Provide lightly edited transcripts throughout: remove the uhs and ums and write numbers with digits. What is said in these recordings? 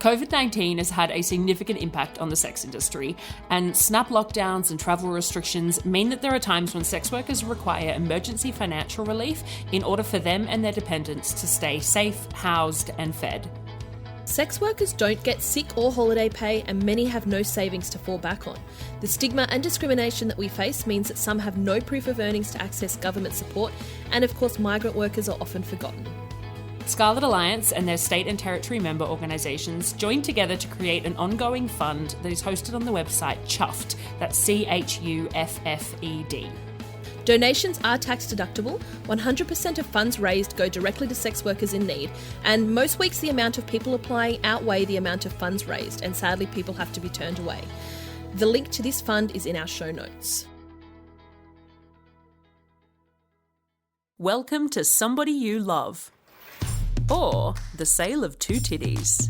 COVID-19 has had a significant impact on the sex industry, and snap lockdowns and travel restrictions mean that there are times when sex workers require emergency financial relief in order for them and their dependents to stay safe, housed, and fed. Sex workers don't get sick or holiday pay, and many have no savings to fall back on. The stigma and discrimination that we face means that some have no proof of earnings to access government support, and of course migrant workers are often forgotten. Scarlet Alliance and their state and territory member organisations joined together to create an ongoing fund that is hosted on the website Chuffed, that's CHUFFED. Donations are tax deductible, 100% of funds raised go directly to sex workers in need, and most weeks the amount of people applying outweigh the amount of funds raised, and sadly people have to be turned away. The link to this fund is in our show notes. Welcome to Somebody You Love, or The Sale of Two Titties.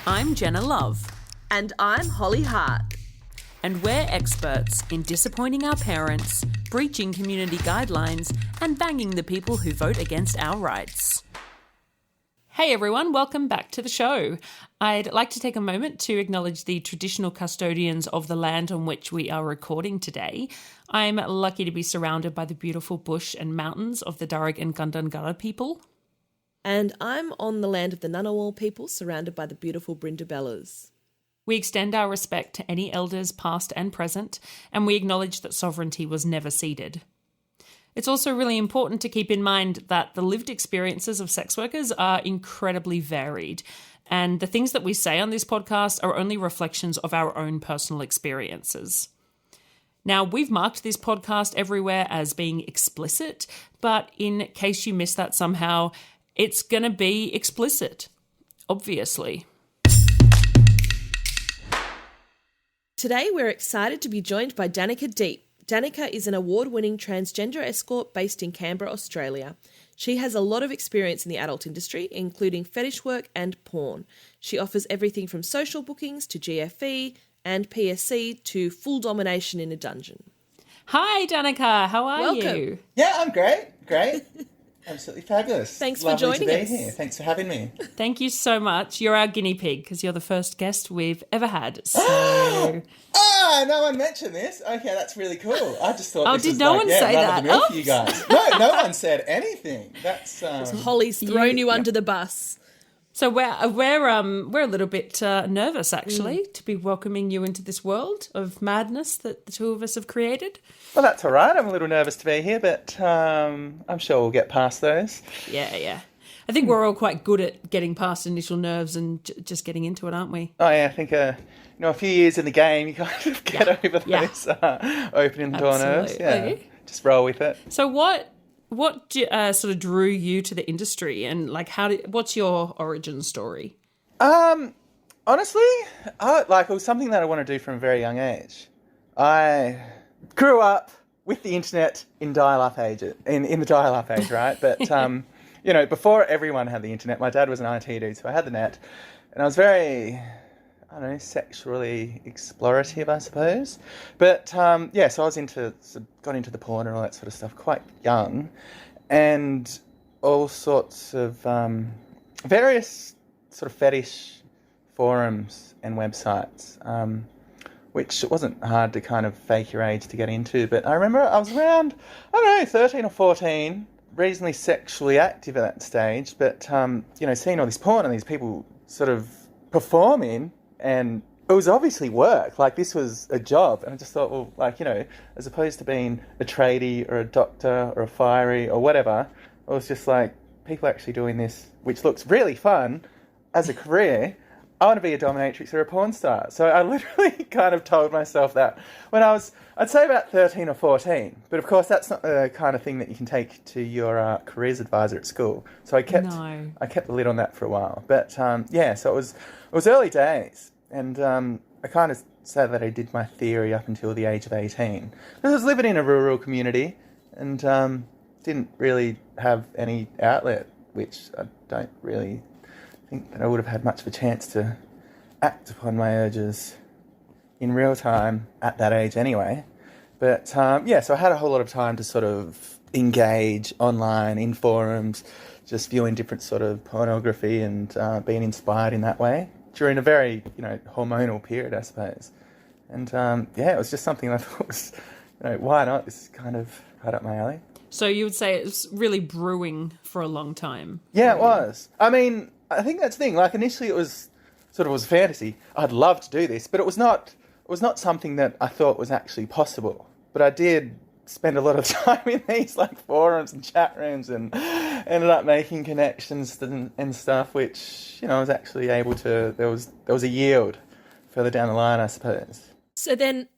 I'm Jenna Love. And I'm Holly Hart. And we're experts in disappointing our parents, breaching community guidelines, and banging the people who vote against our rights. Hey everyone, welcome back to the show. I'd like to take a moment to acknowledge the traditional custodians of the land on which we are recording today. I'm lucky to be surrounded by the beautiful bush and mountains of the Darug and Gundungurra people. And I'm on the land of the Ngunnawal people, surrounded by the beautiful Brindabellas. We extend our respect to any elders past and present, and we acknowledge that sovereignty was never ceded. It's also really important to keep in mind that the lived experiences of sex workers are incredibly varied, and the things that we say on this podcast are only reflections of our own personal experiences. Now, we've marked this podcast everywhere as being explicit, but in case you missed that somehow, it's going to be explicit, obviously. Today we're excited to be joined by Danika Deep. Danika is an award-winning transgender escort based in Canberra, Australia. She has a lot of experience in the adult industry, including fetish work and porn. She offers everything from social bookings to GFE and PSC to full domination in a dungeon. Hi, Danika. How are Welcome. you? Yeah, I'm great. Absolutely fabulous. Thanks Lovely for joining to be us. here. Thanks for having me. Thank you so much. You're our guinea pig because you're the first guest we've ever had. So... no one mentioned this. Okay, that's really cool. I just thought Oh, this did was no like, one yeah, say run that? of the mill Oh. for you guys. No one said anything. That's Holly's thrown you under the bus. So we're a little bit nervous, actually, to be welcoming you into this world of madness that the two of us have created. well, that's all right. I'm a little nervous to be here, but I'm sure we'll get past those. Yeah. I think we're all quite good at getting past initial nerves and just getting into it, aren't we? Oh yeah, I think a few years in the game, you kind of get over those opening the door nerves. Yeah, just roll with it. So what sort of drew you to the industry, and like what's your origin story? Honestly, it was something that I want to do from a very young age. I grew up with the internet in dial-up age, in the dial-up age, right? But before everyone had the internet, my dad was an IT dude, so I had the net, and I was very, sexually explorative, I suppose. But so I was got into the porn and all that sort of stuff quite young, and all sorts of various sort of fetish forums and websites, which it wasn't hard to kind of fake your age to get into. But I remember I was around, 13 or 14, reasonably sexually active at that stage, but, seeing all this porn and these people sort of performing, and it was obviously work. Like, this was a job. And I just thought, well, as opposed to being a tradie or a doctor or a fiery or whatever, it was just like, people actually doing this, which looks really fun as a career. I want to be a dominatrix or a porn star. So I literally kind of told myself that when I'd say about 13 or 14. But of course, that's not the kind of thing that you can take to your careers advisor at school. So I kept the lid on that for a while. But so it was early days. And I kind of say that I did my theory up until the age of 18. I was living in a rural community and didn't really have any outlet, which I don't really think that I would have had much of a chance to act upon my urges in real time at that age anyway. But so I had a whole lot of time to sort of engage online in forums, just viewing different sort of pornography and being inspired in that way during a very, hormonal period, I suppose. And, it was just something I thought was, why not? This is kind of right up my alley. So you would say it was really brewing for a long time? Yeah, it was. I mean, I think that's the thing. Like, initially it was a fantasy. I'd love to do this, but it was not something that I thought was actually possible. But I did spend a lot of time in these, like, forums and chat rooms and ended up making connections and stuff, which, I was actually able to... There was a yield further down the line, I suppose. So then,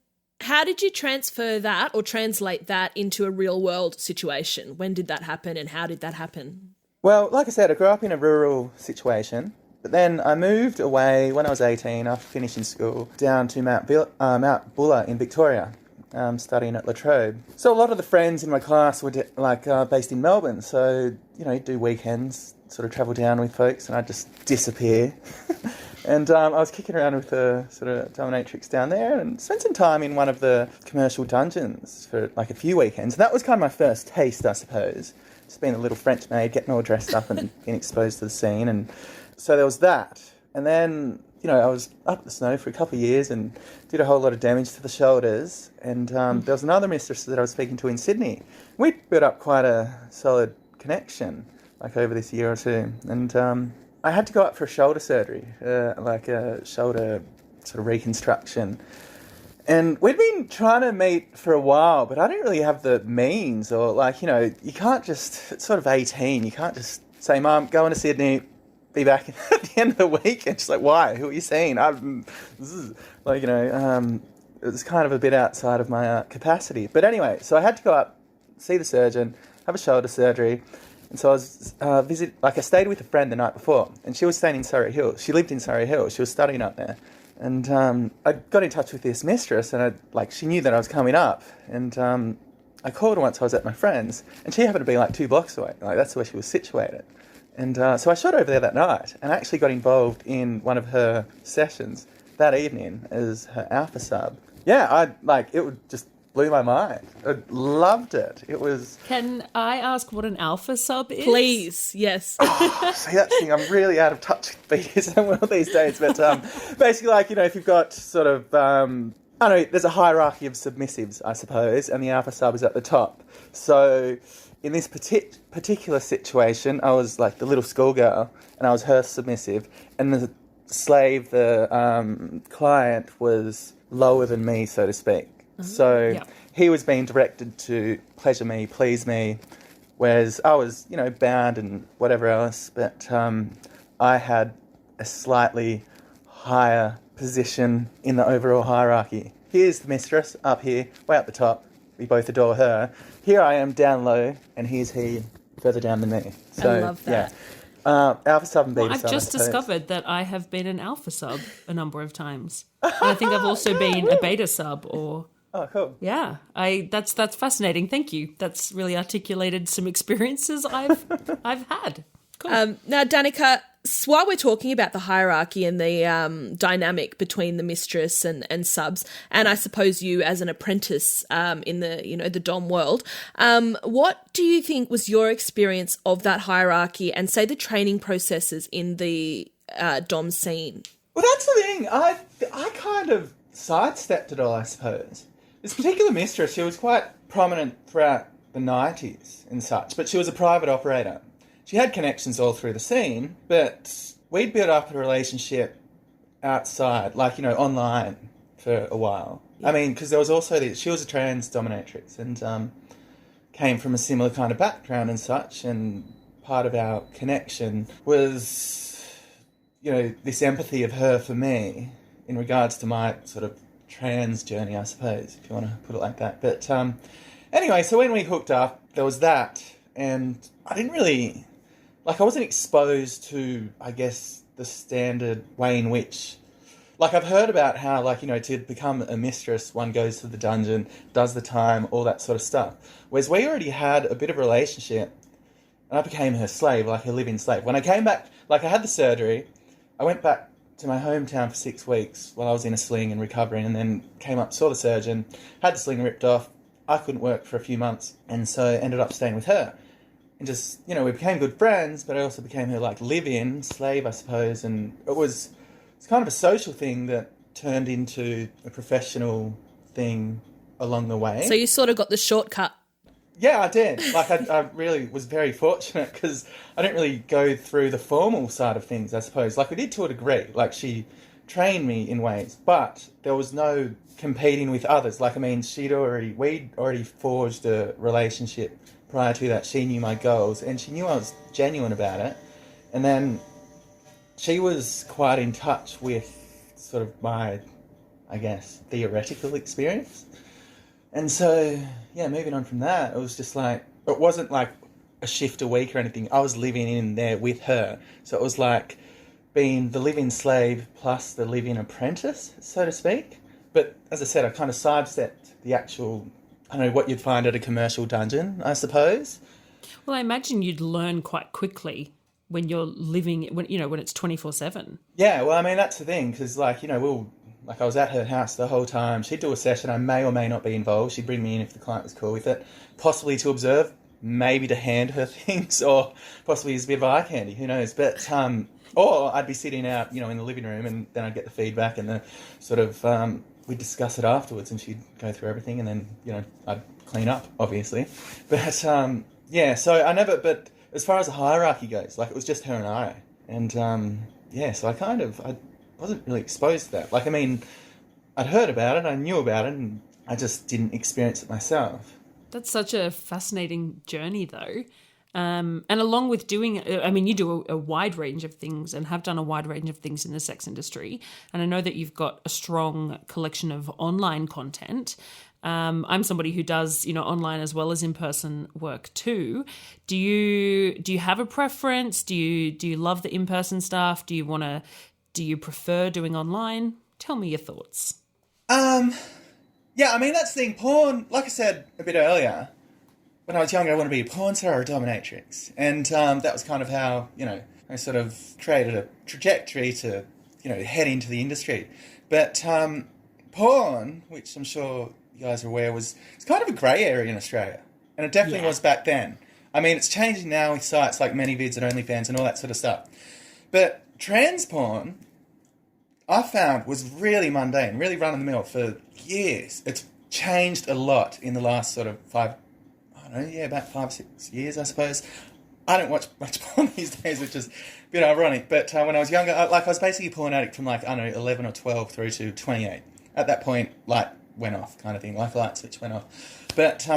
how did you transfer that or translate that into a real-world situation? When did that happen and how did that happen? Well, like I said, I grew up in a rural situation, but then I moved away when I was 18 after finishing school down to Mount Buller in Victoria, studying at La Trobe. So a lot of the friends in my class were based in Melbourne, so, do weekends, sort of travel down with folks, and I'd just disappear. And I was kicking around with the sort of dominatrix down there and spent some time in one of the commercial dungeons for like a few weekends. And that was kind of my first taste, I suppose. Just being a little French maid, getting all dressed up and being exposed to the scene. And so there was that. And then, I was up the snow for a couple of years and did a whole lot of damage to the shoulders. And there was another mistress that I was speaking to in Sydney. We built up quite a solid connection, like over this year or two. And I had to go up for a shoulder surgery, like a shoulder sort of reconstruction. And we'd been trying to meet for a while, but I didn't really have the means or you can't just, it's sort of 18, you can't just say, Mum, going to Sydney, be back at the end of the week. And she's like, why? Who are you seeing? It was kind of a bit outside of my capacity. But anyway, so I had to go up, see the surgeon, have a shoulder surgery. And so I was I stayed with a friend the night before, and she was staying in Surrey Hills. She lived in Surrey Hills. She was studying up there. And I got in touch with this mistress, and she knew that I was coming up. And I called her once I was at my friend's, and she happened to be like 2 blocks away. Like, that's where she was situated. And so I shot over there that night, and I actually got involved in one of her sessions that evening as her alpha sub. Yeah, it would just... blew my mind. I loved it. It was... Can I ask what an alpha sub is? Please, yes. See, that's the thing. I'm really out of touch with BDSM world these days. But basically, if you've got sort of... I don't know, there's a hierarchy of submissives, I suppose, and the alpha sub is at the top. So in this particular situation, I was like the little schoolgirl, and I was her submissive, and the slave, the client, was lower than me, so to speak. So he was being directed to pleasure me, please me, whereas I was, bound and whatever else, but I had a slightly higher position in the overall hierarchy. Here's the mistress up here, way up the top. We both adore her. Here I am down low, and here's he further down than me. So, I love that. Yeah. Alpha sub and beta sub. I've just discovered that I have been an alpha sub a number of times. And I think I've also been a beta sub or... Oh, cool. Yeah, that's fascinating. Thank you. That's really articulated some experiences I've had. Cool. Now, Danika, while we're talking about the hierarchy and the dynamic between the mistress and subs, and I suppose you as an apprentice in the the dom world, what do you think was your experience of that hierarchy and say the training processes in the dom scene? Well, that's the thing. I kind of sidestepped it all, I suppose. This particular mistress, she was quite prominent throughout the 90s and such, but she was a private operator. She had connections all through the scene, but we'd built up a relationship outside, online for a while. Yeah. I mean, because there was also she was a trans dominatrix and came from a similar kind of background and such, and part of our connection was, this empathy of her for me in regards to my sort of trans journey, I suppose, if you want to put it like that. But anyway, so when we hooked up, there was that, and I didn't really... I wasn't exposed to, I guess, the standard way in which... I've heard about how, to become a mistress, one goes to the dungeon, does the time, all that sort of stuff. Whereas we already had a bit of a relationship, and I became her slave, her live-in slave. When I came back, I had the surgery, I went back to my hometown for 6 weeks while I was in a sling and recovering, and then came up, saw the surgeon, had the sling ripped off. I couldn't work for a few months, and so ended up staying with her. And just, we became good friends, but I also became her, live-in slave, I suppose, and it was it's kind of a social thing that turned into a professional thing along the way. So you sort of got the shortcut. Yeah, I did. Like, I really was very fortunate because I didn't really go through the formal side of things, I suppose. Like, we did to a degree. Like, she trained me in ways, but there was no competing with others. Like, I mean, we'd already forged a relationship prior to that. She knew my goals, and she knew I was genuine about it. And then she was quite in touch with sort of my, I guess, theoretical experience. And so, yeah, moving on from that, it was just like, it wasn't like a shift a week or anything. I was living in there with her. So it was like being the live-in slave plus the live-in apprentice, so to speak. But as I said, I kind of sidestepped the actual, I don't know, what you'd find at a commercial dungeon, I suppose. Well, I imagine you'd learn quite quickly when you're living, when it's 24/7. Yeah, well, I mean, that's the thing, because, like, I was at her house the whole time. She'd do a session. I may or may not be involved. She'd bring me in if the client was cool with it, possibly to observe, maybe to hand her things, or possibly as a bit of eye candy. Who knows? But or I'd be sitting out, in the living room, and then I'd get the feedback, and the sort of we'd discuss it afterwards, and she'd go through everything, and then I'd clean up, obviously. But yeah, so I never. But as far as the hierarchy goes, like, it was just her and I, and yeah, so I wasn't really exposed to that. Like, I mean, I'd heard about it, I knew about it, and I just didn't experience it myself. That's such a fascinating journey, though. And along with doing, I mean, you do a wide range of things and have done a wide range of things in the sex industry. And I know that you've got a strong collection of online content. I'm somebody who does, online as well as in-person work too. Do you have a preference? Do you love the in-person stuff? Do you prefer doing online? Tell me your thoughts. Yeah, I mean, that's the thing. Porn, like I said a bit earlier, when I was younger, I wanted to be a porn star or a dominatrix. And that was kind of how, I sort of created a trajectory to, head into the industry. But porn, which I'm sure you guys are aware, it's kind of a grey area in Australia. And it definitely was back then. I mean, it's changing now with sites like ManyVids and OnlyFans and all that sort of stuff. But trans porn, I found, was really mundane, really run-of-the-mill for years. It's changed a lot in the last sort of about 5-6 years, I suppose. I don't watch much porn these days, which is a bit ironic. But when I was younger, I was basically a porn addict from 11 or 12 through to 28. At that point, light went off, kind of thing. Like a light switch went off. But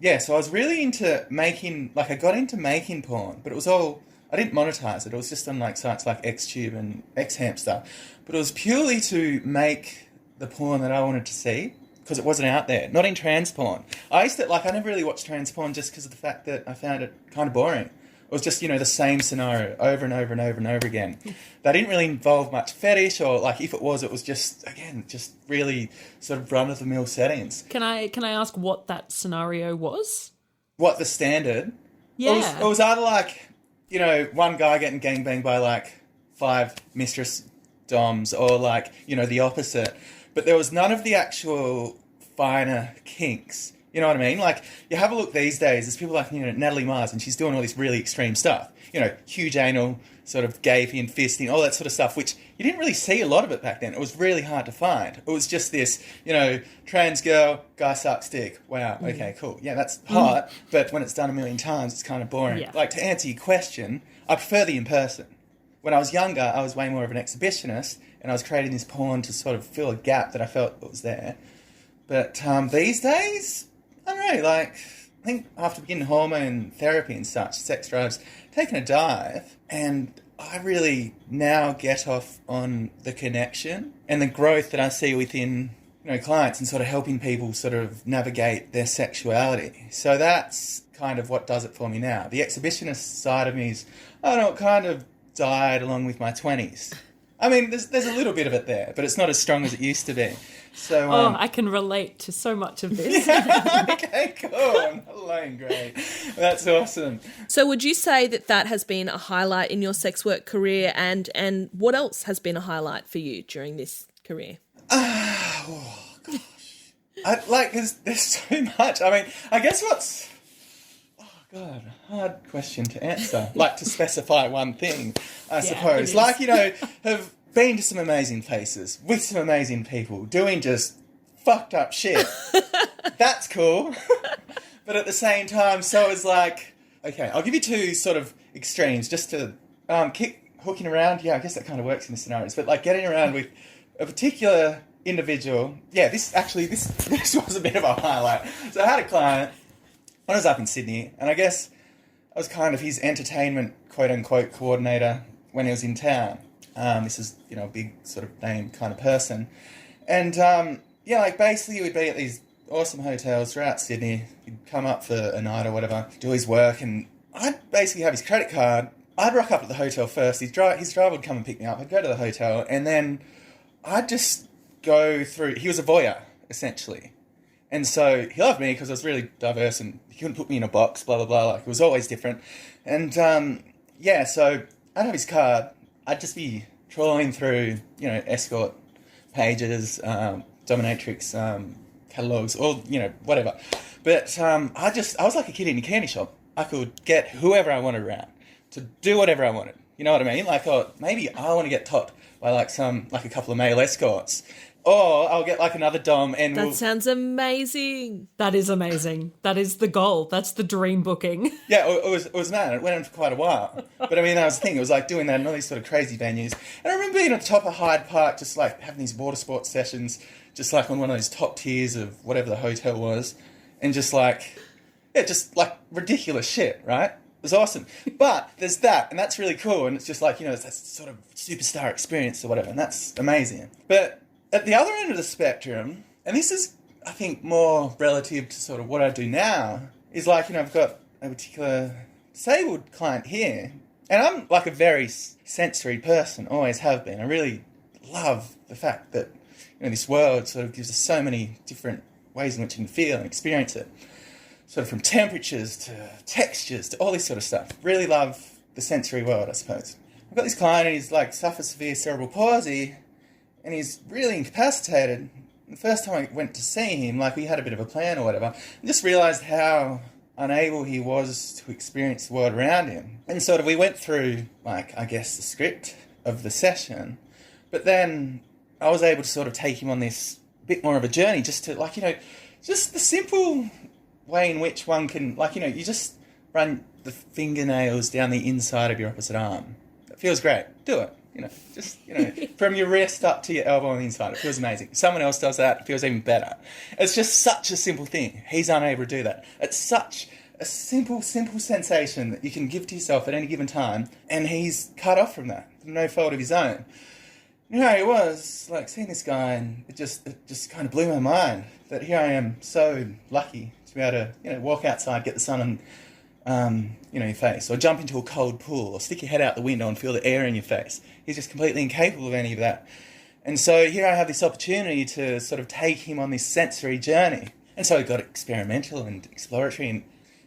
yeah, so I was really into making, I got into making porn, but it was all, I didn't monetize it. It was just on sites like Xtube and Xhamster. But it was purely to make the porn that I wanted to see, because it wasn't out there. Not in trans porn. I never really watched trans porn just because of the fact that I found it kind of boring. It was just, the same scenario over and over and over and over again. They didn't really involve much fetish, or if it was just, again, just really sort of run-of-the-mill settings. Can I ask what that scenario was? What the standard? Yeah. It was either one guy getting gangbanged by 5 mistress doms, or the opposite. But there was none of the actual finer kinks. You know what I mean? You have a look these days, there's people like, Natalie Mars, and she's doing all this really extreme stuff. Huge anal, sort of gaping, fisting, all that sort of stuff, which you didn't really see a lot of it back then. It was really hard to find. It was just this, trans girl, guy sucks dick. Wow, okay, cool. Yeah, that's hot, but when it's done a million times, it's kind of boring. Yeah. To answer your question, I prefer the in-person. When I was younger, I was way more of an exhibitionist, and I was creating this porn to sort of fill a gap that I felt was there. But these days, I don't know, I think after beginning hormone therapy and such, sex drive's taken a dive, and I really now get off on the connection and the growth that I see within, clients, and sort of helping people sort of navigate their sexuality. So that's kind of what does it for me now. The exhibitionist side of me is, I don't know, it kind of died along with my 20s. I mean, there's a little bit of it there, but it's not as strong as it used to be. So, I can relate to so much of this. Yeah, okay, cool. I'm not alone, great. That's awesome. So would you say that has been a highlight in your sex work career, and what else has been a highlight for you during this career? Oh, gosh. There's so much. I mean, I guess God, hard question to answer. To specify one thing, I suppose. been to some amazing places with some amazing people doing just fucked up shit. That's cool. But at the same time, so it's like, okay, I'll give you two sort of extremes just to hooking around. Yeah, I guess that kind of works in the scenarios. But like getting around with a particular individual. Yeah, this was a bit of a highlight. So I had a client when I was up in Sydney, and I guess I was kind of his entertainment quote-unquote coordinator when he was in town. This is, a big sort of name kind of person. And, like basically we'd be at these awesome hotels throughout Sydney. He'd come up for a night or whatever, do his work, and I'd basically have his credit card. I'd rock up at the hotel first. His driver would come and pick me up. I'd go to the hotel, and then I'd just go through... He was a voyeur, essentially. And so he loved me because I was really diverse and he couldn't put me in a box, blah, blah, blah. Like, it was always different. And, so I'd have his card. I'd just be trawling through, escort pages, dominatrix catalogues, or, whatever. But I was like a kid in a candy shop. I could get whoever I wanted around to do whatever I wanted. You know what I mean? Like, maybe I want to get topped by a couple of male escorts. Or I'll get like another dom and That sounds amazing. That is amazing. That is the goal. That's the dream booking. Yeah, it was mad. It went on for quite a while. But I mean, that was the thing. It was like doing that in all these sort of crazy venues. And I remember being on top of Hyde Park, just like having these water sports sessions, just like on one of those top tiers of whatever the hotel was. And just like ridiculous shit, right? It was awesome. But there's that, and that's really cool. And it's just like, it's that sort of superstar experience or whatever. And that's amazing. But at the other end of the spectrum, and this is, I think, more relative to sort of what I do now, is like, I've got a particular disabled client here, and I'm like a very sensory person, always have been. I really love the fact that, this world sort of gives us so many different ways in which you can feel and experience it. Sort of from temperatures to textures to all this sort of stuff. Really love the sensory world, I suppose. I've got this client and he's like suffers severe cerebral palsy, and he's really incapacitated. The first time I went to see him, like we had a bit of a plan or whatever, and just realised how unable he was to experience the world around him. And sort of we went through, like, I guess the script of the session, but then I was able to sort of take him on this bit more of a journey just to, like, just the simple way in which one can, like, you just run the fingernails down the inside of your opposite arm. It feels great. Do it. From your wrist up to your elbow on the inside. It feels amazing. If someone else does that, it feels even better. It's just such a simple thing. He's unable to do that. It's such a simple sensation that you can give to yourself at any given time, and he's cut off from that, from no fault of his own. It was like seeing this guy, and it just kind of blew my mind that here I am, so lucky to be able to, walk outside, get the sun on your face, or jump into a cold pool, or stick your head out the window and feel the air in your face. He's just completely incapable of any of that. And so here I have this opportunity to sort of take him on this sensory journey. And so I got experimental and exploratory, and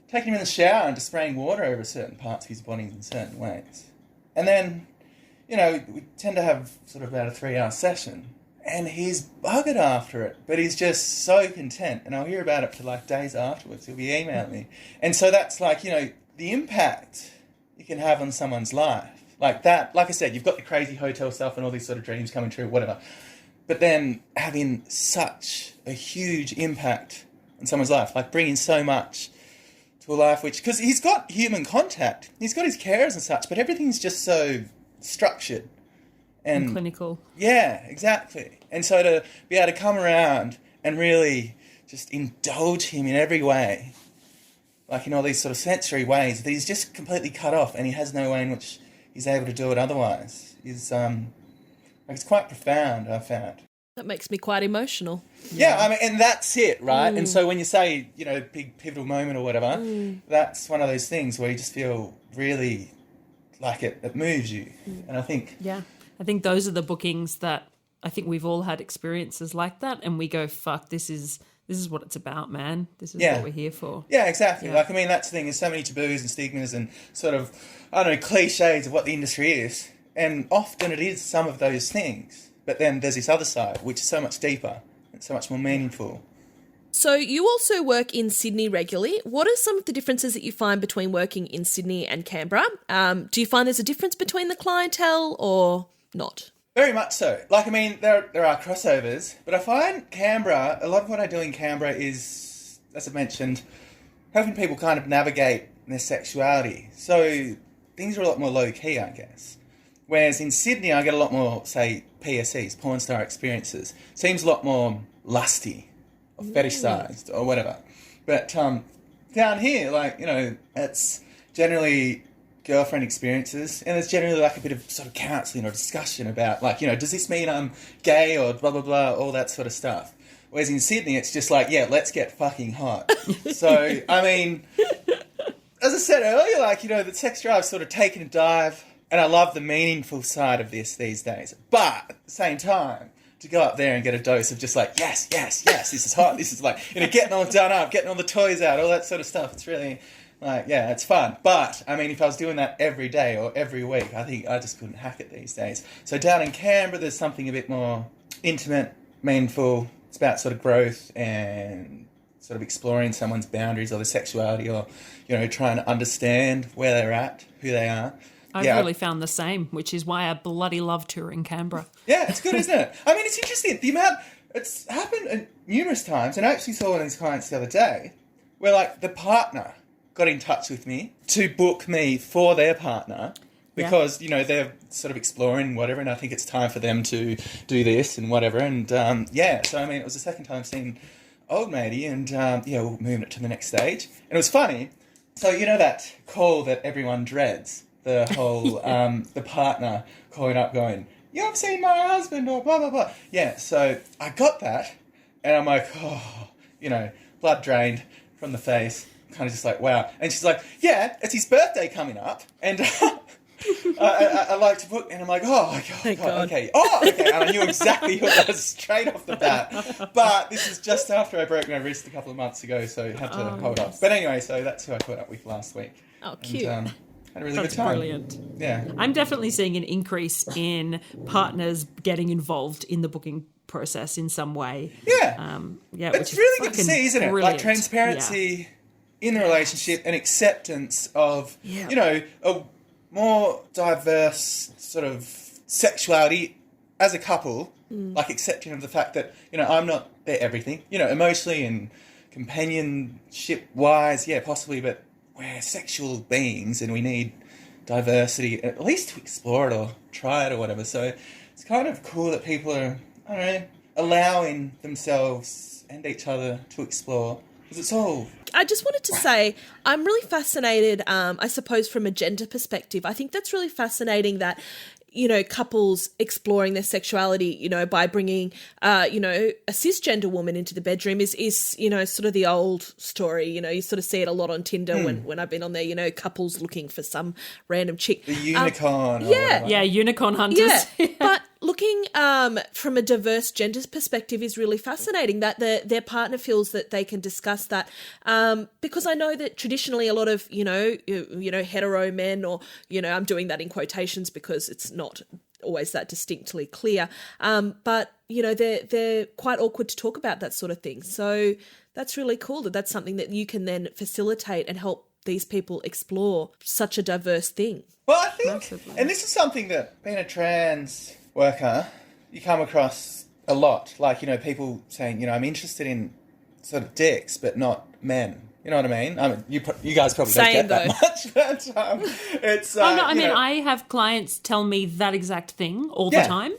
taking him in the shower and just spraying water over certain parts of his body in certain ways. And then, we tend to have sort of about a 3-hour session, and he's buggered after it, but he's just so content. And I'll hear about it for like days afterwards. He'll be emailing me. And so that's like, the impact you can have on someone's life. Like that, like I said, you've got the crazy hotel stuff and all these sort of dreams coming true, whatever. But then having such a huge impact on someone's life, like bringing so much to a life because he's got human contact. He's got his carers and such, but everything's just so structured. And clinical. Yeah, exactly. And so to be able to come around and really just indulge him in every way, like in all these sort of sensory ways, that he's just completely cut off and he has no way in which he's able to do it otherwise, is it's quite profound, I found. That makes me quite emotional. Yeah, I mean, and that's it, right? And so when you say, big pivotal moment or whatever, that's one of those things where you just feel really like it moves you. And I think... Yeah. I think those are the bookings that I think we've all had experiences like that, and we go, fuck, this is what it's about, man. This is what we're here for. Yeah, exactly. Yeah. Like, I mean, that's the thing. There's so many taboos and stigmas and sort of, I don't know, cliches of what the industry is. And often it is some of those things. But then there's this other side, which is so much deeper and so much more meaningful. So you also work in Sydney regularly. What are some of the differences that you find between working in Sydney and Canberra? Do you find there's a difference between the clientele or not? Very much so. Like, I mean, there are crossovers, but I find Canberra, a lot of what I do in Canberra is, as I mentioned, helping people kind of navigate their sexuality. So things are a lot more low-key, I guess. Whereas in Sydney, I get a lot more, say, PSEs, porn star experiences. Seems a lot more lusty or fetishised or whatever. But down here, like, it's generally girlfriend experiences, and there's generally like a bit of sort of counselling or discussion about, like, does this mean I'm gay or blah, blah, blah, all that sort of stuff. Whereas in Sydney, it's just like, yeah, let's get fucking hot. So, I mean, as I said earlier, like, the sex drive's sort of taken a dive, and I love the meaningful side of this these days. But at the same time, to go up there and get a dose of just like, yes, yes, yes, this is hot, this is like, getting all done up, getting all the toys out, all that sort of stuff, it's really... like, yeah, it's fun. But, I mean, if I was doing that every day or every week, I think I just couldn't hack it these days. So down in Canberra, there's something a bit more intimate, meaningful. It's about sort of growth and sort of exploring someone's boundaries or their sexuality, or, trying to understand where they're at, who they are. I've really found the same, which is why I bloody love touring Canberra. Yeah, it's good, isn't it? I mean, it's interesting. The amount... It's happened numerous times, and I actually saw one of these clients the other day, where, like, the partner got in touch with me to book me for their partner because, they're sort of exploring whatever, and I think it's time for them to do this and whatever. And, so, I mean, it was the second time seeing old matey, and, we're moving it to the next stage. And it was funny. So, that call that everyone dreads, the whole, the partner calling up going, you haven't seen my husband, or blah, blah, blah. Yeah, so I got that, and I'm like, blood drained from the face. Kind of just like, wow. And she's like, yeah, it's his birthday coming up, and I like to book, and I'm like, oh, God, okay. Oh, okay, and I knew exactly who it was straight off the bat. But this is just after I broke my wrist a couple of months ago, so I had to hold up. But anyway, so that's who I caught up with last week. Oh, cute. And, had a really good time. Brilliant. Yeah. I'm definitely seeing an increase in partners getting involved in the booking process in some way. Yeah. It's really good to see, isn't it? Brilliant. Like transparency in the relationship and acceptance of, a more diverse sort of sexuality as a couple, like accepting of the fact that, I'm not their everything, emotionally and companionship-wise, yeah, possibly, but we're sexual beings and we need diversity, at least to explore it or try it or whatever. So it's kind of cool that people are, allowing themselves and each other to explore, because it's all... I just wanted to say, I'm really fascinated, I suppose, from a gender perspective. I think that's really fascinating that, couples exploring their sexuality, by bringing, a cisgender woman into the bedroom is sort of the old story. You sort of see it a lot on Tinder when I've been on there, couples looking for some random chick. The unicorn. Yeah, unicorn hunters. Yeah, but looking from a diverse gender perspective is really fascinating that their partner feels that they can discuss that, because I know that traditionally a lot of hetero men, or I'm doing that in quotations because it's not always that distinctly clear, but they're quite awkward to talk about that sort of thing. So that's really cool that's something that you can then facilitate and help these people explore such a diverse thing. Well, I think, and this is something that being a trans worker, you come across a lot. Like, people saying, I'm interested in sort of dicks, but not men. You know what I mean? I mean, you guys probably don't get that much, but it's... I have clients tell me that exact thing all the time.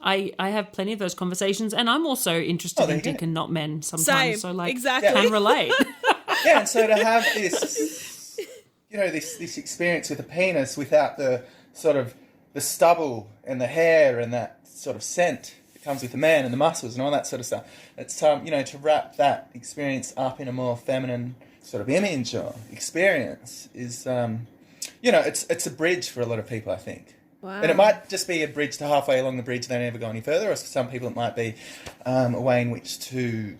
I have plenty of those conversations, and I'm also interested in dick and not men sometimes. Same, so, exactly. Can relate. Yeah, and so to have this, this experience with a penis without the sort of the stubble and the hair and that sort of scent that comes with the man and the muscles and all that sort of stuff. It's to wrap that experience up in a more feminine sort of image or experience is, it's a bridge for a lot of people, I think. Wow. And it might just be a bridge to halfway along the bridge, they never go any further, or for some people it might be a way in which to,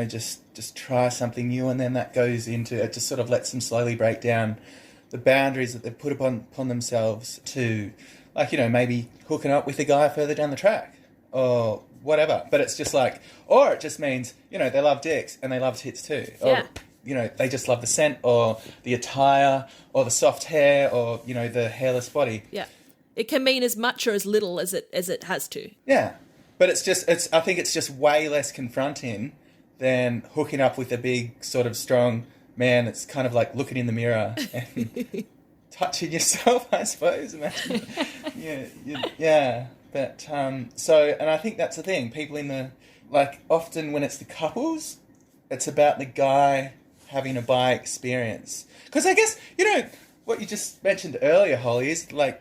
just try something new, and then that goes into, it just sort of lets them slowly break down the boundaries that they've put upon themselves to, maybe hooking up with a guy further down the track or whatever. But it's just or it just means, they love dicks and they love tits too. Yeah. Or, they just love the scent or the attire or the soft hair or, the hairless body. Yeah. It can mean as much or as little as it has to. Yeah. But I think it's just way less confronting than hooking up with a big sort of strong man that's kind of like looking in the mirror and touching yourself, I suppose. Imagine. Yeah. But, and I think that's the thing. People often when it's the couples, it's about the guy having a bi experience. Because I guess, what you just mentioned earlier, Holly, is like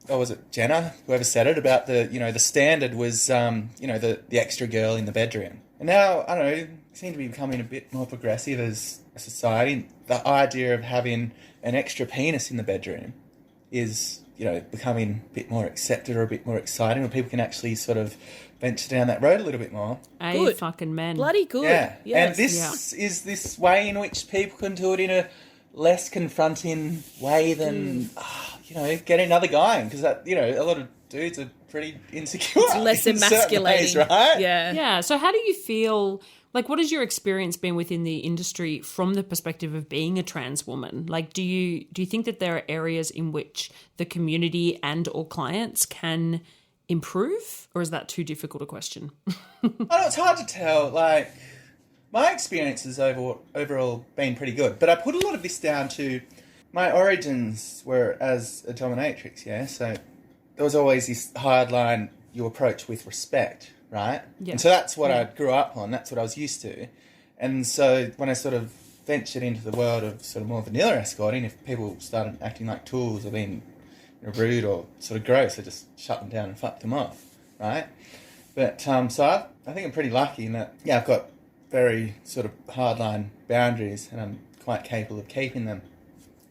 was it Jenna, whoever said it, about the standard was, the extra girl in the bedroom. And now, I don't know, seem to be becoming a bit more progressive as a society. The idea of having an extra penis in the bedroom is, becoming a bit more accepted or a bit more exciting, where people can actually sort of venture down that road a little bit more. Good. Fucking men. Bloody good. Yeah. Yes. And this is this way in which people can do it in a less confronting way than, getting another guy in. Because, a lot of dudes are pretty insecure. It's less in certain ways, emasculating. right? Yeah. Yeah. So how do you feel, what has your experience been within the industry from the perspective of being a trans woman? Do you think that there are areas in which the community and or clients can improve, or is that too difficult a question? It's hard to tell. My experience has overall been pretty good, but I put a lot of this down to my origins were as a dominatrix, yeah? So there was always this hard line you approach with respect, right? Yeah. And so that's what I grew up on, that's what I was used to. And so when I sort of ventured into the world of sort of more vanilla escorting, if people started acting like tools or being rude or sort of gross, I just shut them down and fucked them off, right? But so I think I'm pretty lucky in that, I've got very sort of hardline boundaries and I'm quite capable of keeping them.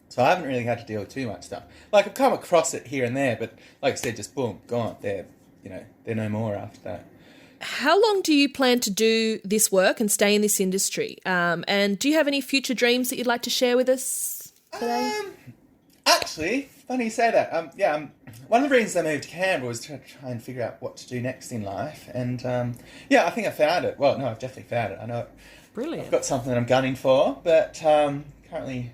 So I haven't really had to deal with too much stuff. I've come across it here and there, but like I said, just boom, gone. They're no more after that. How long do you plan to do this work and stay in this industry? And do you have any future dreams that you'd like to share with us today? Actually, funny you say that. One of the reasons I moved to Canberra was to try and figure out what to do next in life. And, I think I found it. Well, no, I've definitely found it. I know Brilliant. I've got something that I'm gunning for, but currently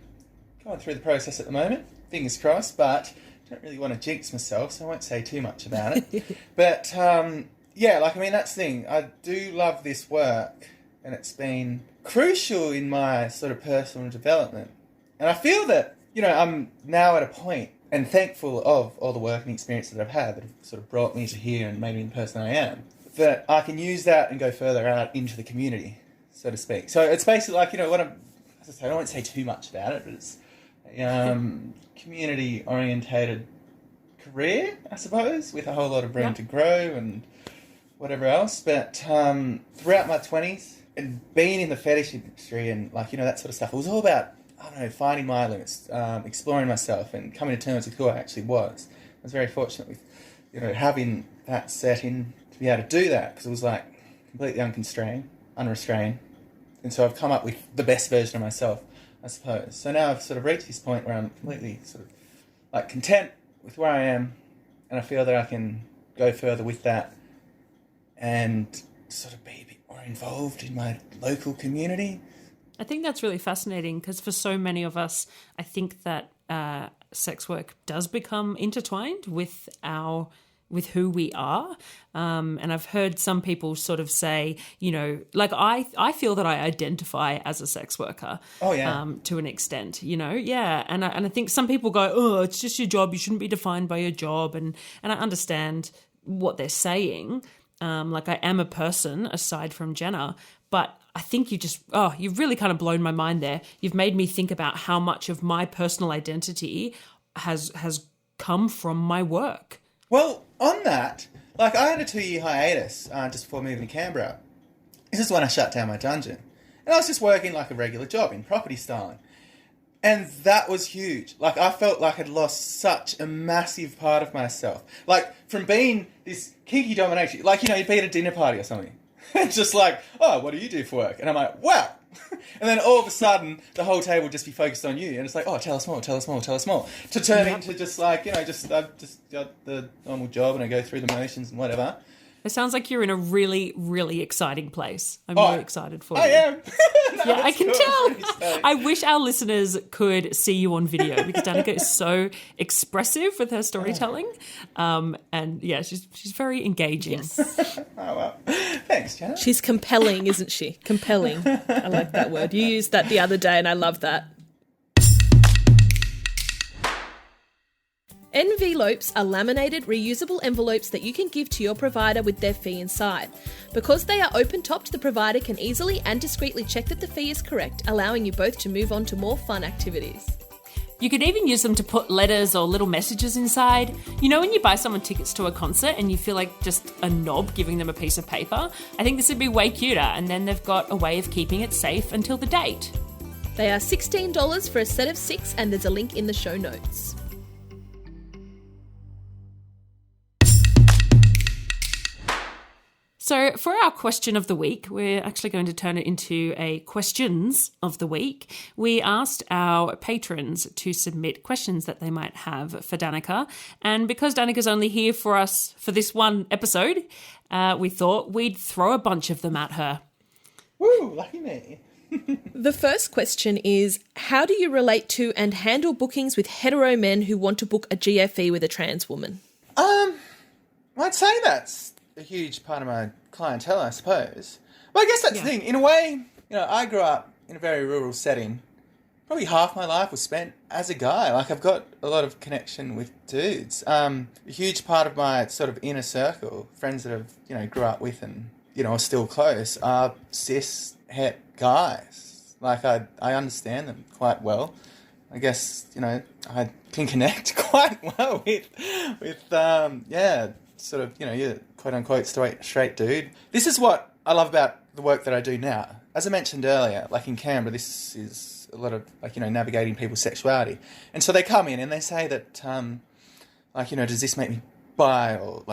going through the process at the moment. Fingers crossed, but don't really want to jinx myself, so I won't say too much about it. But, that's the thing. I do love this work, and it's been crucial in my sort of personal development. And I feel that, I'm now at a point and thankful of all the work and experience that I've had that have sort of brought me to here and made me the person I am, that I can use that and go further out into the community, so to speak. So it's basically I won't say too much about it, but it's community-orientated career, I suppose, with a whole lot of room to grow and whatever else. But throughout my 20s and being in the fetish industry and that sort of stuff, it was all about finding my limits, exploring myself and coming to terms with who I actually was. I was very fortunate with, having that setting to be able to do that, because it was completely unrestrained. And so I've come up with the best version of myself, I suppose. So now I've sort of reached this point where I'm completely sort of content with where I am, and I feel that I can go further with that and sort of be a bit more involved in my local community. I think that's really fascinating because for so many of us, I think that sex work does become intertwined with who we are. And I've heard some people sort of say, I feel that I identify as a sex worker. Oh, yeah. To an extent, yeah. And I think some people go, oh, it's just your job. You shouldn't be defined by your job. And I understand what they're saying. I am a person aside from Jenna, but I think you've really kind of blown my mind there. You've made me think about how much of my personal identity has come from my work. Well, on that, I had a 2-year hiatus just before moving to Canberra. This is when I shut down my dungeon. And I was just working like a regular job in property styling. And that was huge. I felt like I'd lost such a massive part of myself. From being this kinky dominatrix, you'd be at a dinner party or something. It's just oh, what do you do for work? And I'm like, wow. And then all of a sudden, the whole table would just be focused on you. And it's oh, tell us more. To turn into just I've just got the normal job and I go through the motions and whatever. It sounds like you're in a really, really exciting place. I'm really excited for you. I am. Yeah, I can tell. I wish our listeners could see you on video because Danika is so expressive with her storytelling. And yeah, she's very engaging. Yes. Oh, well. Thanks, Jenna. She's compelling, isn't she? Compelling. I like that word. You used that the other day and I love that. Envelopes are laminated, reusable envelopes that you can give to your provider with their fee inside. Because they are open-topped, the provider can easily and discreetly check that the fee is correct, allowing you both to move on to more fun activities. You could even use them to put letters or little messages inside. You know when you buy someone tickets to a concert and you feel like just a knob giving them a piece of paper? I think this would be way cuter, and then they've got a way of keeping it safe until the date. They are $16 for a set of 6 and there's a link in the show notes. So for our question of the week, we're actually going to turn it into a questions of the week. We asked our patrons to submit questions that they might have for Danika. And because Danika's only here for us for this one episode, we thought we'd throw a bunch of them at her. Woo, lucky me. The first question is, how do you relate to and handle bookings with hetero men who want to book a GFE with a trans woman? I'd say that's a huge part of my clientele, I suppose. Well, I guess that's the thing. In a way, I grew up in a very rural setting. Probably half my life was spent as a guy. Like, I've got a lot of connection with dudes. A huge part of my sort of inner circle, friends that I've, grew up with and, are still close, are cis, het guys. Like, I understand them quite well. I guess, I can connect quite well with sort of, your quote-unquote straight dude. This is what I love about the work that I do now. As I mentioned earlier, like in Canberra, this is a lot of, navigating people's sexuality. And so they come in and they say that, does this make me bi or,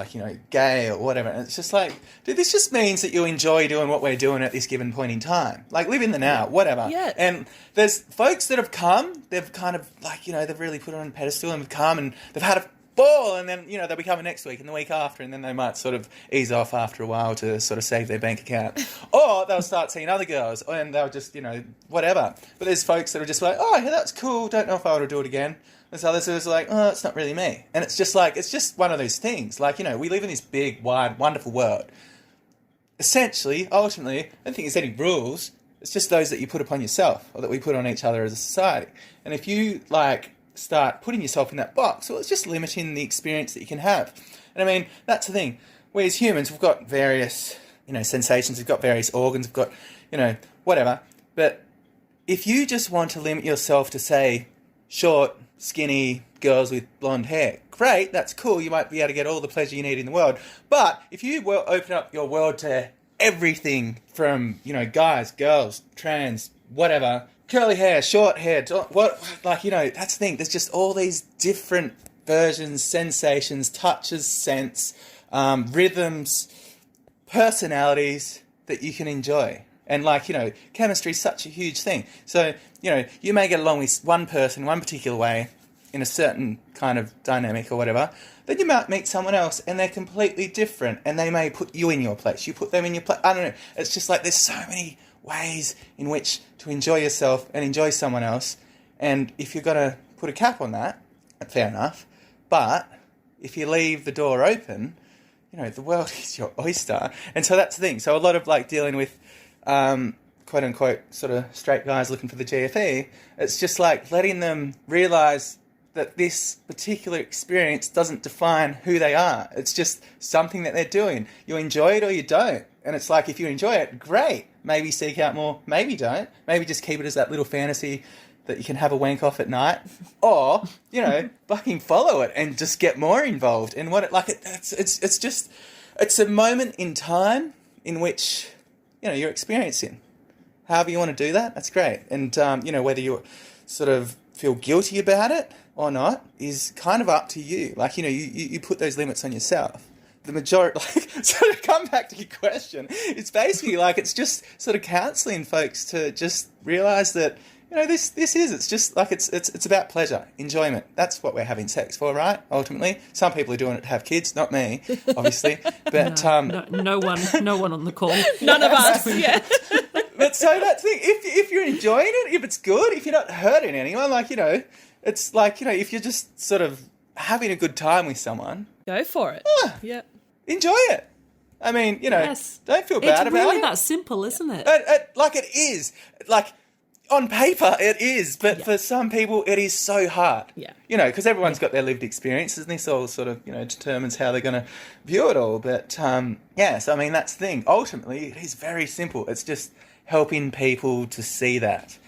gay or whatever? And it's just like, dude, this just means that you enjoy doing what we're doing at this given point in time. Like, live in the now, whatever. Yeah. And there's folks that have come, they've kind of, they've really put it on a pedestal and have come and they've had a ball, and then, they'll be coming next week and the week after, and then they might sort of ease off after a while to sort of save their bank account. Or they'll start seeing other girls, and they'll just, whatever. But there's folks that are just like, oh, yeah, that's cool, don't know if I ought to do it again. There's others who are like, oh, it's not really me. And it's just like, it's just one of those things. Like, we live in this big, wide, wonderful world. Essentially, ultimately, I don't think there's any rules. It's just those that you put upon yourself, or that we put on each other as a society. And if you, start putting yourself in that box, well, it's just limiting the experience that you can have. And I mean, that's the thing. We as humans, we've got various, sensations, we've got various organs, we've got, whatever. But if you just want to limit yourself to, say, short, skinny girls with blonde hair, great, that's cool. You might be able to get all the pleasure you need in the world. But if you open up your world to everything from, guys, girls, trans, whatever, curly hair, short hair, that's the thing. There's just all these different versions, sensations, touches, scents, rhythms, personalities that you can enjoy. And chemistry is such a huge thing. So, you may get along with one person one particular way in a certain kind of dynamic or whatever. Then you might meet someone else and they're completely different and they may put you in your place. You put them in your place. I don't know. It's just like there's so many ways in which to enjoy yourself and enjoy someone else. And if you're going to put a cap on that, fair enough. But if you leave the door open, the world is your oyster. And so that's the thing. So a lot of dealing with quote unquote sort of straight guys looking for the GFE, it's just letting them realise that this particular experience doesn't define who they are. It's just something that they're doing. You enjoy it or you don't. And it's if you enjoy it, great. Maybe seek out more. Maybe don't. Maybe just keep it as that little fantasy that you can have a wank off at night. Or, fucking follow it and just get more involved. And it's a moment in time in which, you're experiencing. However you want to do that, that's great. And, whether you sort of feel guilty about it or not is kind of up to you. You put those limits on yourself. The majority, so to come back to your question, it's basically it's just sort of counselling folks to just realise that, this is, it's just like, it's about pleasure, enjoyment. That's what we're having sex for, right? Ultimately. Some people are doing it to have kids, not me, obviously. But no one on the call. None of us, yeah. But so that's the thing, if you're enjoying it, if it's good, if you're not hurting anyone, like, it's like, if you're just sort of having a good time with someone. Go for it. Yeah. Enjoy it. I mean, Yes. don't feel bad about it. It's really that simple, isn't it? Like it is. Like, on paper, it is, but for some people, it is so hard. Yeah. Because everyone's got their lived experiences, and this all sort of, determines how they're going to view it all. But, so, I mean, that's the thing. Ultimately, it is very simple. It's just helping people to see that.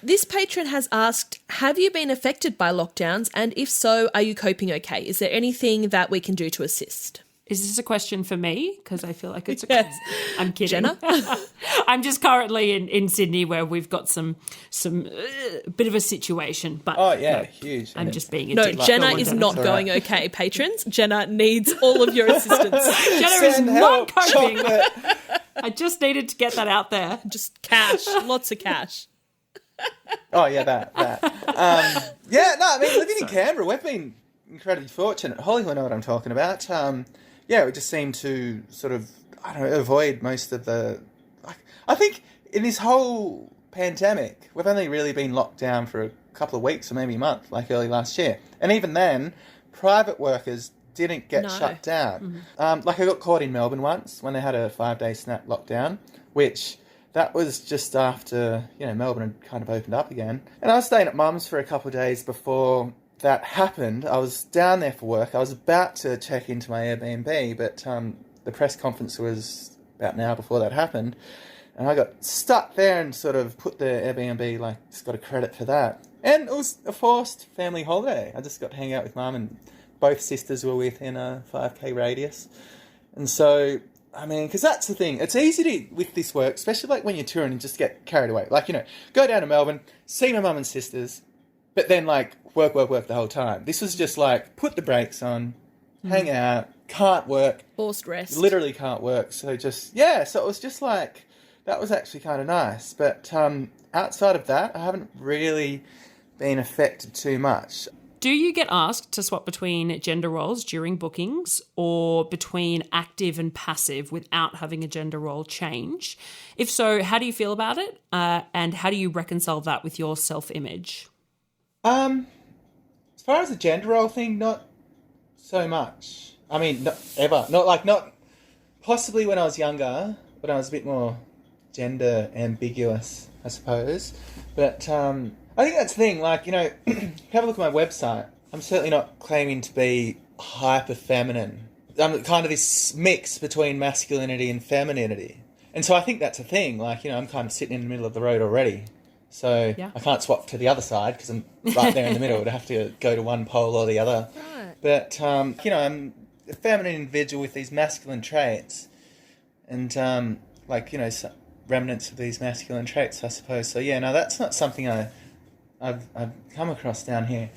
This patron has asked, have you been affected by lockdowns? And if so, are you coping okay? Is there anything that we can do to assist? Is this a question for me? Because I feel like it's a Yes. I'm kidding. Jenna? I'm just currently in Sydney where we've got some bit of a situation. But Oh, yeah, no, huge. I'm just being a No, dick. Jenna Go on, is Jenna. not all going okay, patrons. Jenna needs all of your assistance. Jenna is Send not help, coping. chocolate. I just needed to get that out there. Just cash, lots of cash. Oh, yeah, that. I mean, living in Canberra, we've been incredibly fortunate. Holly will know what I'm talking about. We just seem to sort of, avoid most of the... I think in this whole pandemic, we've only really been locked down for a couple of weeks or maybe a month, like early last year. And even then, private workers didn't get shut down. I got caught in Melbourne once when they had a 5-day snap lockdown, which... That was just after, Melbourne had kind of opened up again. And I was staying at Mum's for a couple of days before that happened. I was down there for work. I was about to check into my Airbnb, but the press conference was about an hour before that happened. And I got stuck there and sort of put the Airbnb, just got a credit for that. And it was a forced family holiday. I just got to hang out with Mum, and both sisters were within a 5k radius. And so... I mean, because that's the thing. It's easy to, with this work, especially when you're touring and just get carried away. Go down to Melbourne, see my mum and sisters, but then, work the whole time. This was just, put the brakes on, hang out, can't work. Forced rest. Literally can't work. So so it was just that was actually kind of nice. But outside of that, I haven't really been affected too much. Do you get asked to swap between gender roles during bookings or between active and passive without having a gender role change? If so, how do you feel about it? And how do you reconcile that with your self-image? As far as the gender role thing, not so much. I mean, not ever. Not possibly when I was younger, when I was a bit more gender ambiguous, I suppose. But I think that's the thing, have a look at my website. I'm certainly not claiming to be hyper feminine. I'm kind of this mix between masculinity and femininity. And so I think that's a thing, I'm kind of sitting in the middle of the road already. So I can't swap to the other side because I'm right there in the middle. I'd have to go to one pole or the other. Right. But, I'm a feminine individual with these masculine traits. And, remnants of these masculine traits, I suppose. So, that's not something I've come across down here.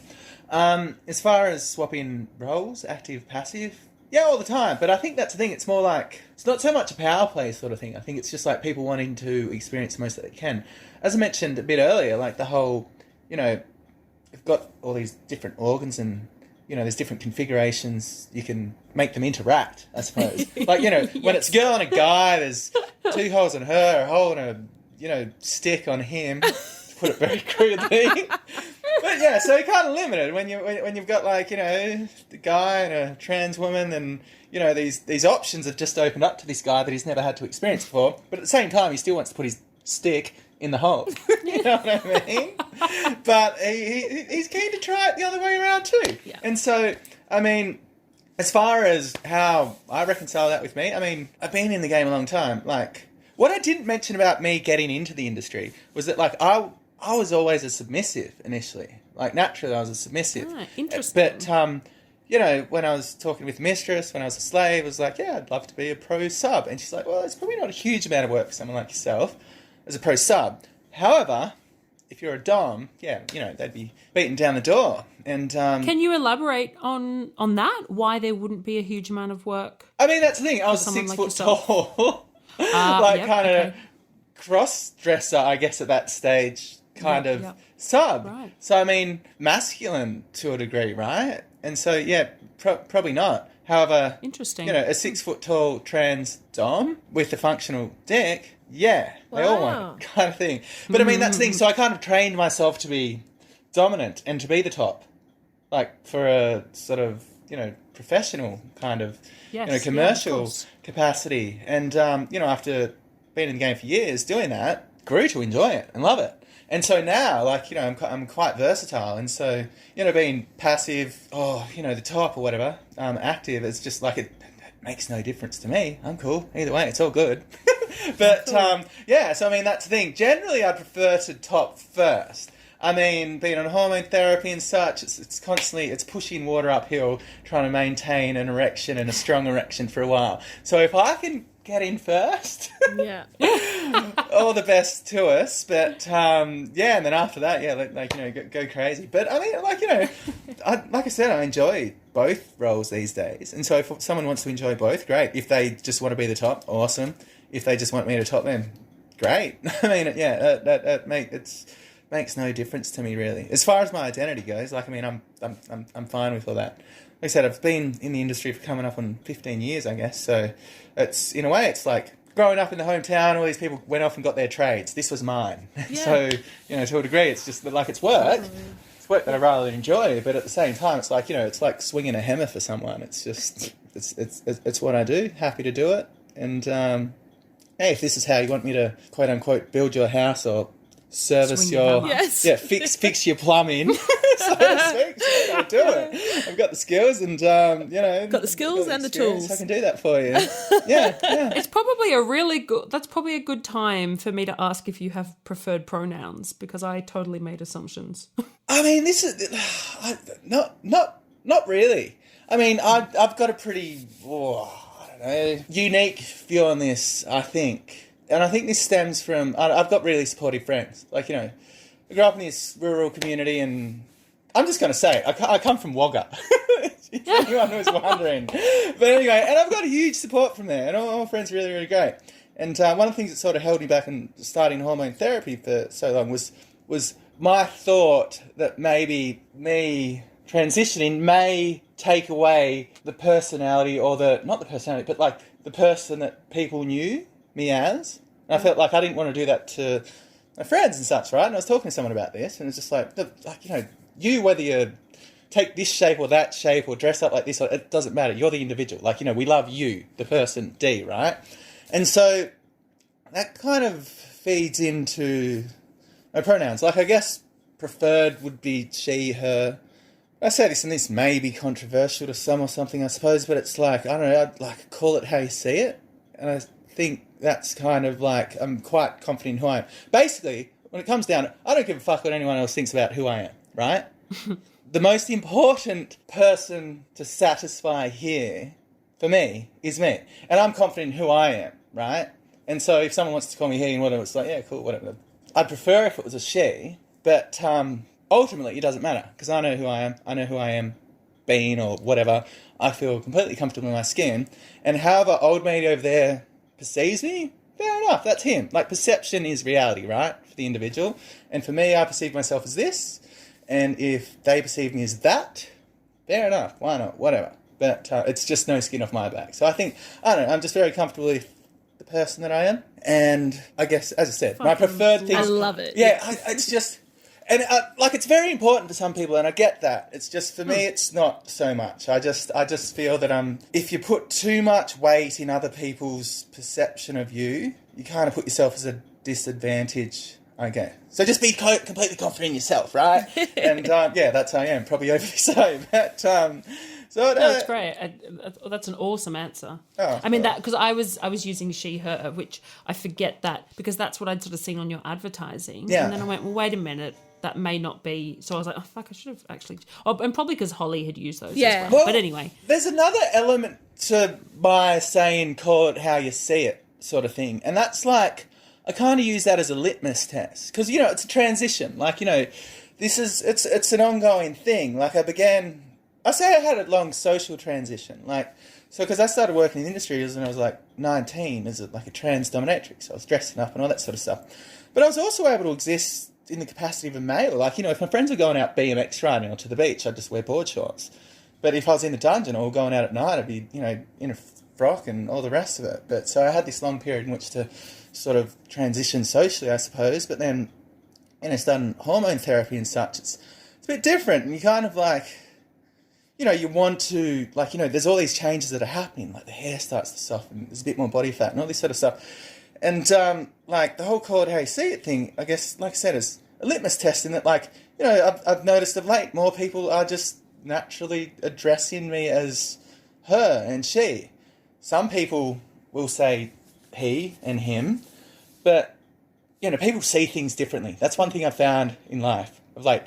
As far as swapping roles, active, passive, all the time. But I think that's the thing. It's more it's not so much a power play sort of thing. I think it's just people wanting to experience the most that they can. As I mentioned a bit earlier, the whole, you've got all these different organs and, there's different configurations. You can make them interact, I suppose. When it's a girl and a guy, there's 2 holes in her, a hole and a, stick on him. Put it very crudely. But so you're kind of limited when you've got the guy and a trans woman, and these options have just opened up to this guy that he's never had to experience before. But at the same time, he still wants to put his stick in the hole. You know what I mean? But he's keen to try it the other way around too. Yeah. And so, I mean, as far as how I reconcile that with me, I mean, I've been in the game a long time. What I didn't mention about me getting into the industry was that I was always a submissive initially. Naturally, I was a submissive. Ah, interesting. But, when I was talking with Mistress, when I was a slave, I was I'd love to be a pro sub. And she's well, it's probably not a huge amount of work for someone like yourself as a pro sub. However, if you're a dom, they'd be beating down the door. And can you elaborate on that? Why there wouldn't be a huge amount of work? I mean, that's the thing. I was 6 foot tall. Kind of cross-dresser, I guess, at that stage. kind of yep. sub. Right. So, I mean, masculine to a degree, right? And so, yeah, probably not. However, Interesting. you know, a 6 foot tall trans dom with a functional dick, yeah, they all want it, kind of thing. But I mean, that's the thing. So I kind of trained myself to be dominant and to be the top, like for a sort of, you know, professional kind of, Yes, you know, commercial of capacity. And, you know, after being in the game for years doing that, grew to enjoy it and love it. And so now, like, you know, I'm quite versatile. And so, you know, being passive, you know, the top or whatever, active, it's just like it makes no difference to me. I'm cool. Either way, it's all good. But, yeah, so I mean, that's the thing. Generally, I prefer to top first. I mean, being on hormone therapy and such, it's constantly, it's pushing water uphill, trying to maintain an erection and a strong erection for a while. So if I can get in first, Yeah. all the best to us. But, yeah, and then after that, yeah, like you know, go crazy. But, I mean, like, you know, like I said, I enjoy both roles these days. And so if someone wants to enjoy both, great. If they just want to be the top, awesome. If they just want me to top them, great. I mean, yeah, that makes no difference to me, really. As far as my identity goes, like, I mean, I'm fine with all that. Like I said, I've been in the industry for coming up on 15 years, I guess. So it's, in a way, it's like growing up in the hometown, all these people went off and got their trades. This was mine. Yeah. So, you know, to a degree, it's just like it's work. It's work that I rather enjoy, but at the same time, it's like, you know, it's like swinging a hammer for someone. It's just, it's what I do. Happy to do it. And, hey, if this is how you want me to, quote unquote, build your house or service Swing your your, hammer. Yes. yeah, fix your plumbing, so to speak, so I'll do it. I've got the skills and, you know. Got the skills and the experience. tools. I can do that for you. Yeah. It's probably that's probably a good time for me to ask if you have preferred pronouns, because I totally made assumptions. I mean, this is, not really. I mean, I've got a pretty, I don't know, unique view on this, I think. And I think this stems from, I've got really supportive friends. Like, you know, I grew up in this rural community and I'm just going to say, I come from Wagga. If anyone was wondering. But anyway, and I've got a huge support from there. And all my friends are really, really great. And one of the things that sort of held me back in starting hormone therapy for so long was my thought that maybe me transitioning may take away the personality or not the personality, but like the person that people knew me as. And I felt like I didn't want to do that to my friends and such, right? And I was talking to someone about this, and it's just like, you know, you, whether you take this shape or that shape or dress up like this, it doesn't matter. You're the individual. Like, you know, we love you, the person, D, right? And so that kind of feeds into my pronouns. Like, I guess preferred would be she, her. I say this, and this may be controversial to some or something, I suppose, but it's like, I don't know, I'd like call it how you see it. And I think that's kind of like, I'm quite confident in who I am. Basically, when it comes down, I don't give a fuck what anyone else thinks about who I am, right? The most important person to satisfy here, for me, is me. And I'm confident in who I am, right? And so if someone wants to call me he and whatever, it's like, yeah, cool, whatever. I'd prefer if it was a she, but ultimately it doesn't matter, because I know who I am. I know who I am being or whatever. I feel completely comfortable in my skin. And however old mate over there perceives me, fair enough, that's him. Like, perception is reality, right, for the individual. And for me, I perceive myself as this, and if they perceive me as that, fair enough, why not, whatever. But it's just no skin off my back. So I think, I don't know, I'm just very comfortable with the person that I am. And I guess, as I said, my preferred thing... I love it. Yeah, it's just... And, like, it's very important to some people, and I get that. It's just, for me, it's not so much. I just feel that if you put too much weight in other people's perception of you, you kind of put yourself as a disadvantage, okay. So just be completely confident in yourself, right? And, yeah, that's how I am. Probably overly so. But, so... That's great. That's an awesome answer. Oh, I mean, that because I was using she, her, which I forget that because that's what I'd sort of seen on your advertising. Yeah. And then I went, well, wait a minute, that may not be. So I was like, oh, fuck, I should have actually. Oh, and probably because Holly had used those Yeah. as well. Well, But anyway. There's another element to my saying, call it how you see it sort of thing. And that's like, I kind of use that as a litmus test. Because, you know, it's a transition. Like, you know, it's an ongoing thing. Like, I say I had a long social transition, like, so because I started working in the industry when I was like 19 as like a trans dominatrix. So I was dressing up and all that sort of stuff. But I was also able to exist in the capacity of a male. Like, if my friends were going out BMX riding or to the beach, I'd just wear board shorts. But if I was in the dungeon or going out at night, I'd be, in a frock and all the rest of it. But so I had this long period in which to sort of transition socially, I suppose. But then, starting hormone therapy and such, it's a bit different. And you kind of like, you want to, like, there's all these changes that are happening. Like the hair starts to soften, there's a bit more body fat and all this sort of stuff. And, like, the whole call it how you see it thing, I guess, like I said, is a litmus test in that, like, I've noticed of late more people are just naturally addressing me as her and she. Some people will say he and him, but, people see things differently. That's one thing I've found in life. Of like,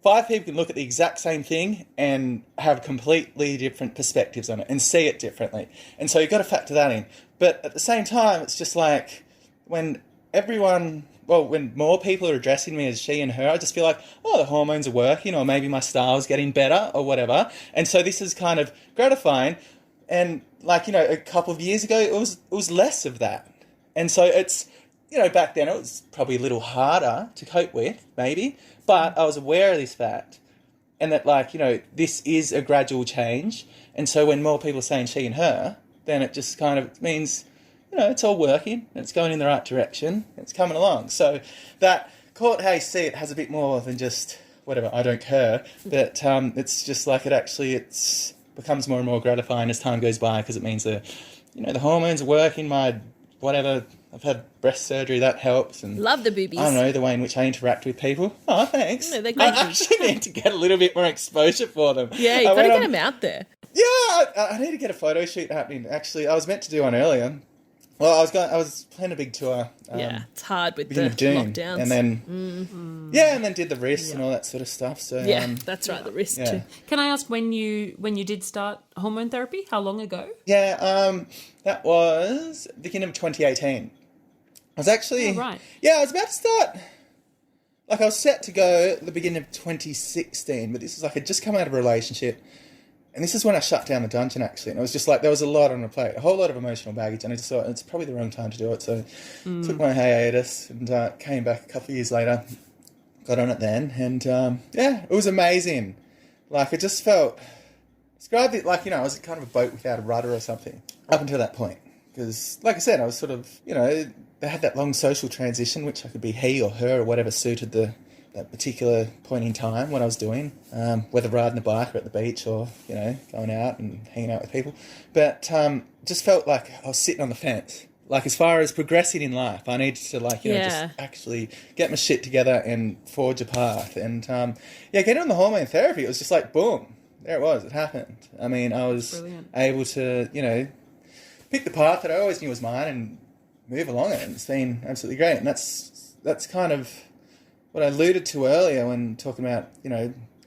5 people can look at the exact same thing and have completely different perspectives on it and see it differently. And so you've got to factor that in. But at the same time, it's just like when more people are addressing me as she and her, I just feel like, oh, the hormones are working, or maybe my style's getting better or whatever. And so this is kind of gratifying. And like, a couple of years ago, it was less of that. And so it's, back then it was probably a little harder to cope with, maybe. But I was aware of this fact. And that, like, this is a gradual change. And so when more people are saying she and her, then it just kind of means, it's all working. It's going in the right direction. It's coming along. So that, call it how you see it, has a bit more than just, whatever, I don't care. But it's just like it becomes more and more gratifying as time goes by, because it means the hormones are working, I've had breast surgery, that helps. And love the boobies. I don't know, the way in which I interact with people. Oh, thanks. No, they're I great. actually need to get a little bit more exposure for them. Yeah, you've got to get them out there. Yeah, I need to get a photo shoot happening. Actually, I was meant to do one earlier. Well, I was planning a big tour. It's hard with the beginning of June, lockdowns. and then and then did the wrist and all that sort of stuff. So that's right, the wrist too. Can I ask when you did start hormone therapy? How long ago? Yeah, that was beginning of 2018. I was actually right. Yeah, I was about to start. Like, I was set to go at the beginning of 2016, but this is like I'd just come out of a relationship. And this is when I shut down the dungeon, actually. And it was just like, there was a lot on the plate, a whole lot of emotional baggage. And I just thought, it's probably the wrong time to do it. So took my hiatus and came back a couple of years later, got on it then. And it was amazing. Like, it just described it like, I was kind of a boat without a rudder or something up until that point. Because, like I said, I was sort of, they had that long social transition, which I could be he or her or whatever suited that particular point in time, what I was doing, whether riding a bike or at the beach or, going out and hanging out with people. But just felt like I was sitting on the fence. Like, as far as progressing in life, I needed to, just actually get my shit together and forge a path. And, getting on the hormone therapy, it was just like, boom, there it was, it happened. I mean, I was able to, pick the path that I always knew was mine and move along it. And it's been absolutely great. And that's kind of what I alluded to earlier when talking about,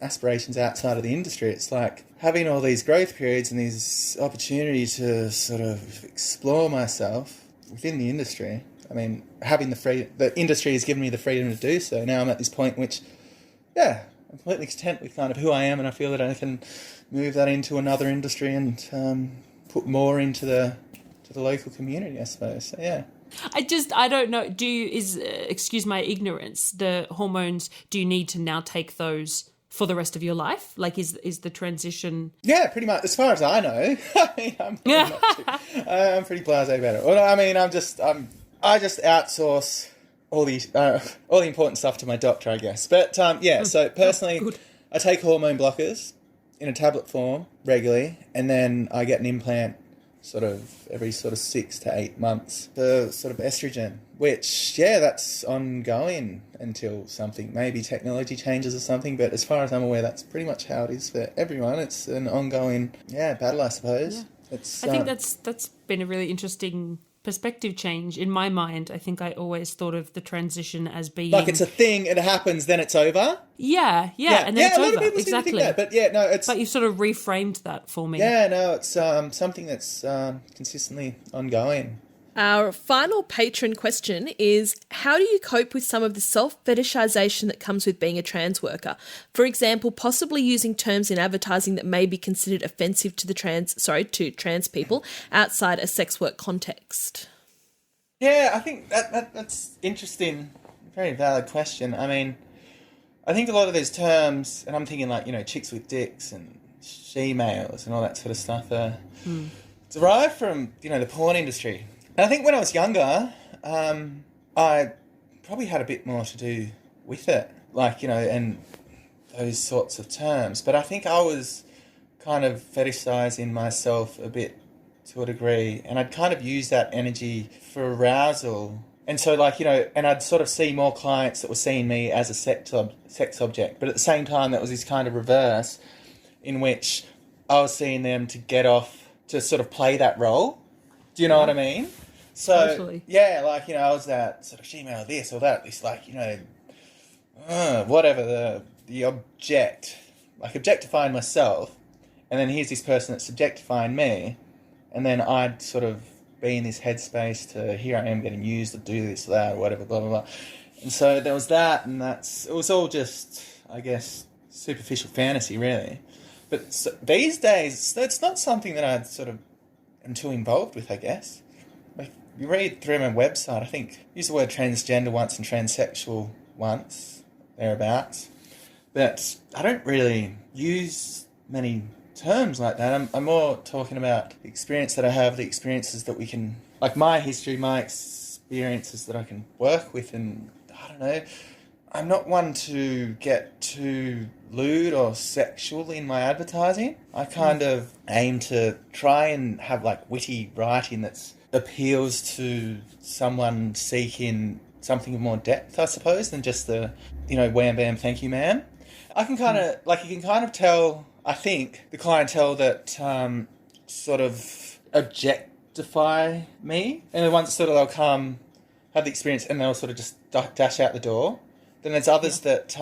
aspirations outside of the industry. It's like having all these growth periods and these opportunities to sort of explore myself within the industry. I mean, having the industry has given me the freedom to do so. Now I'm at this point which, I'm completely content with kind of who I am, and I feel that I can move that into another industry and put more into the local community, I suppose. So, yeah. I don't know. Excuse my ignorance, the hormones, do you need to now take those for the rest of your life? Like, is the transition? Yeah, pretty much. As far as I know, I'm pretty blasé about it. Well, I mean, I just outsource all the important stuff to my doctor, I guess. But so personally, I take hormone blockers in a tablet form regularly, and then I get an implant sort of every 6 to 8 months for sort of estrogen, which, that's ongoing until maybe technology changes or something. But as far as I'm aware, that's pretty much how it is for everyone. It's an ongoing, battle, I suppose. Yeah. I think that's been a really interesting perspective change in my mind. I think I always thought of the transition as being like it's a thing, it happens, then it's over. Yeah, and then it's over. Exactly. That, but it's. But you've sort of reframed that for me. Yeah, no, it's something that's consistently ongoing. Our final patron question is, how do you cope with some of the self-fetishization that comes with being a trans worker? For example, possibly using terms in advertising that may be considered offensive to trans people outside a sex work context. Yeah, I think that's interesting very valid question. I mean, I think a lot of these terms, and I'm thinking like, chicks with dicks and she-males and all that sort of stuff are derived from, the porn industry. And I think when I was younger, I probably had a bit more to do with it, like, and those sorts of terms. But I think I was kind of fetishizing myself a bit to a degree, and I'd kind of use that energy for arousal. And so, like, and I'd sort of see more clients that were seeing me as a sex object, but at the same time, that was this kind of reverse in which I was seeing them to get off to sort of play that role. Do you know what I mean? So, Totally. yeah, like, I was that sort of female this or that, this, like, whatever the object, like objectifying myself, and then here's this person that's objectifying me, and then I'd sort of be in this headspace to here I am getting used to do this or that or whatever, blah, blah, blah. And so there was that, and it was all just, I guess, superficial fantasy, really. But these days, that's not something that I'd sort of am too involved with, I guess. Like, you read through my website, I think, I used the word transgender once and transsexual once, thereabouts. But I don't really use many terms like that. I'm more talking about the experience that I have, the experiences that we can, like my history, my experiences that I can work with, and I don't know, I'm not one to get too lewd or sexual in my advertising. I kind of aim to try and have like witty writing that appeals to someone seeking something of more depth, I suppose, than just the, wham bam, thank you, ma'am. I can kind of, like, you can kind of tell, I think, the clientele that sort of objectify me, and the ones that sort of they'll come, have the experience, and they'll sort of just dash out the door. Then there's others that,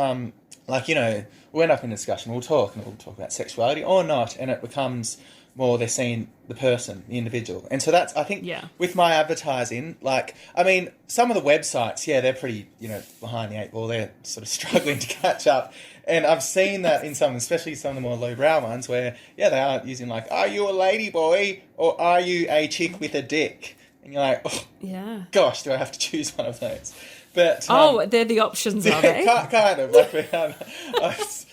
like, we'll end up in a discussion, we'll talk about sexuality or not, and it becomes more they're seeing the person, the individual. And so that's, I think, with my advertising, like, I mean, some of the websites, they're pretty, behind the eight ball. They're sort of struggling to catch up. And I've seen that in some, especially some of the more lowbrow ones where, they are using like, are you a lady boy or are you a chick with a dick? And you're like, oh, gosh, do I have to choose one of those? But they're the options, are they? Kind of. Like, I was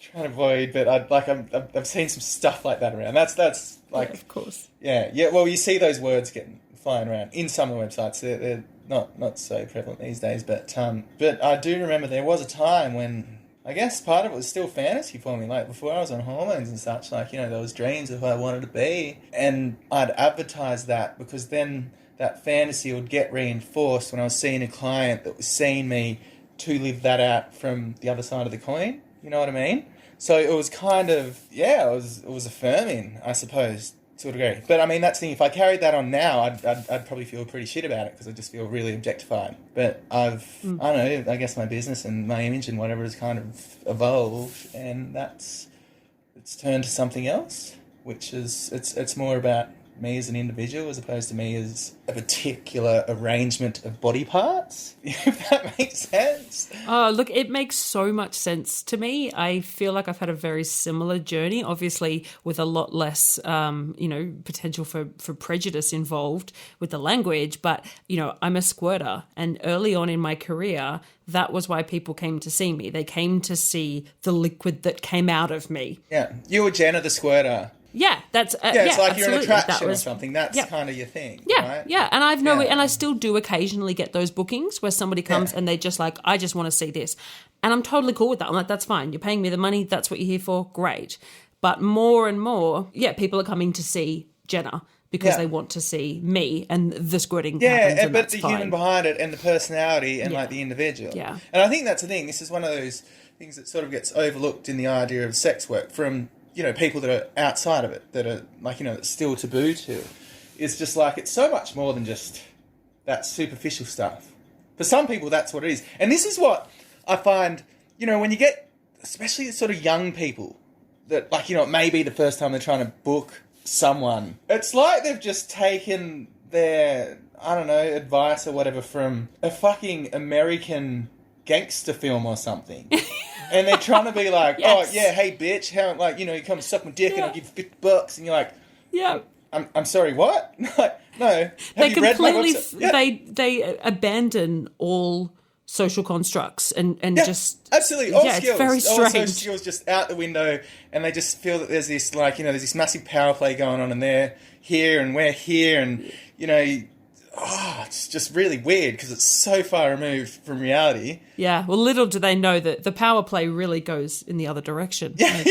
trying to avoid, but I've seen some stuff like that around. That's like, of course. Yeah. Well, you see those words getting flying around in some of the websites. They're not so prevalent these days, but I do remember there was a time when I guess part of it was still fantasy for me. Like before I was on hormones and such, like there was dreams of who I wanted to be, and I'd advertise that because then that fantasy would get reinforced when I was seeing a client that was seeing me to live that out from the other side of the coin. You know what I mean? So it was kind of, it was affirming, I suppose, to a degree. But I mean, that's the thing. If I carried that on now, I'd probably feel pretty shit about it because I just feel really objectified. But I don't know, I guess my business and my image and whatever has kind of evolved, and it's turned to something else, which is, it's more about me as an individual as opposed to me as a particular arrangement of body parts, if that makes sense. Oh, look, it makes so much sense to me. I feel like I've had a very similar journey, obviously with a lot less, potential for prejudice involved with the language. But, I'm a squirter, and early on in my career, that was why people came to see me. They came to see the liquid that came out of me. Yeah, you were Jenna the squirter. Yeah, that's it's like absolutely. You're an attraction or something. That's kind of your thing, right? Yeah, and and I still do occasionally get those bookings where somebody comes and they just like, I just want to see this, and I'm totally cool with that. I'm like, that's fine. You're paying me the money. That's what you're here for. Great. But more and more, people are coming to see Jenna because they want to see me, and the squirting happens, and but that's the fine. human behind it and the personality and like the individual. Yeah, and I think that's the thing. This is one of those things that sort of gets overlooked in the idea of sex work from people that are outside of it, that are like, that's still taboo to. It's just like, it's so much more than just that superficial stuff. For some people, that's what it is. And this is what I find, when you get, especially sort of young people, that like, it may be the first time they're trying to book someone. It's like they've just taken their, I don't know, advice or whatever from a fucking American gangster film or something. And they're trying to be like, yes. Oh, yeah, hey, bitch, how, like, you come suck my dick and I'll give you $50. And you're like, I'm sorry, what? Like, no. They completely, they abandon all social constructs and Yeah, just absolutely. All skills. it's very All strange. skills just out the window, and they just feel that there's this, like, there's this massive power play going on, and they're here and we're here, and, it's just really weird because it's so far removed from reality. Yeah, well, little do they know that the power play really goes in the other direction. Yeah,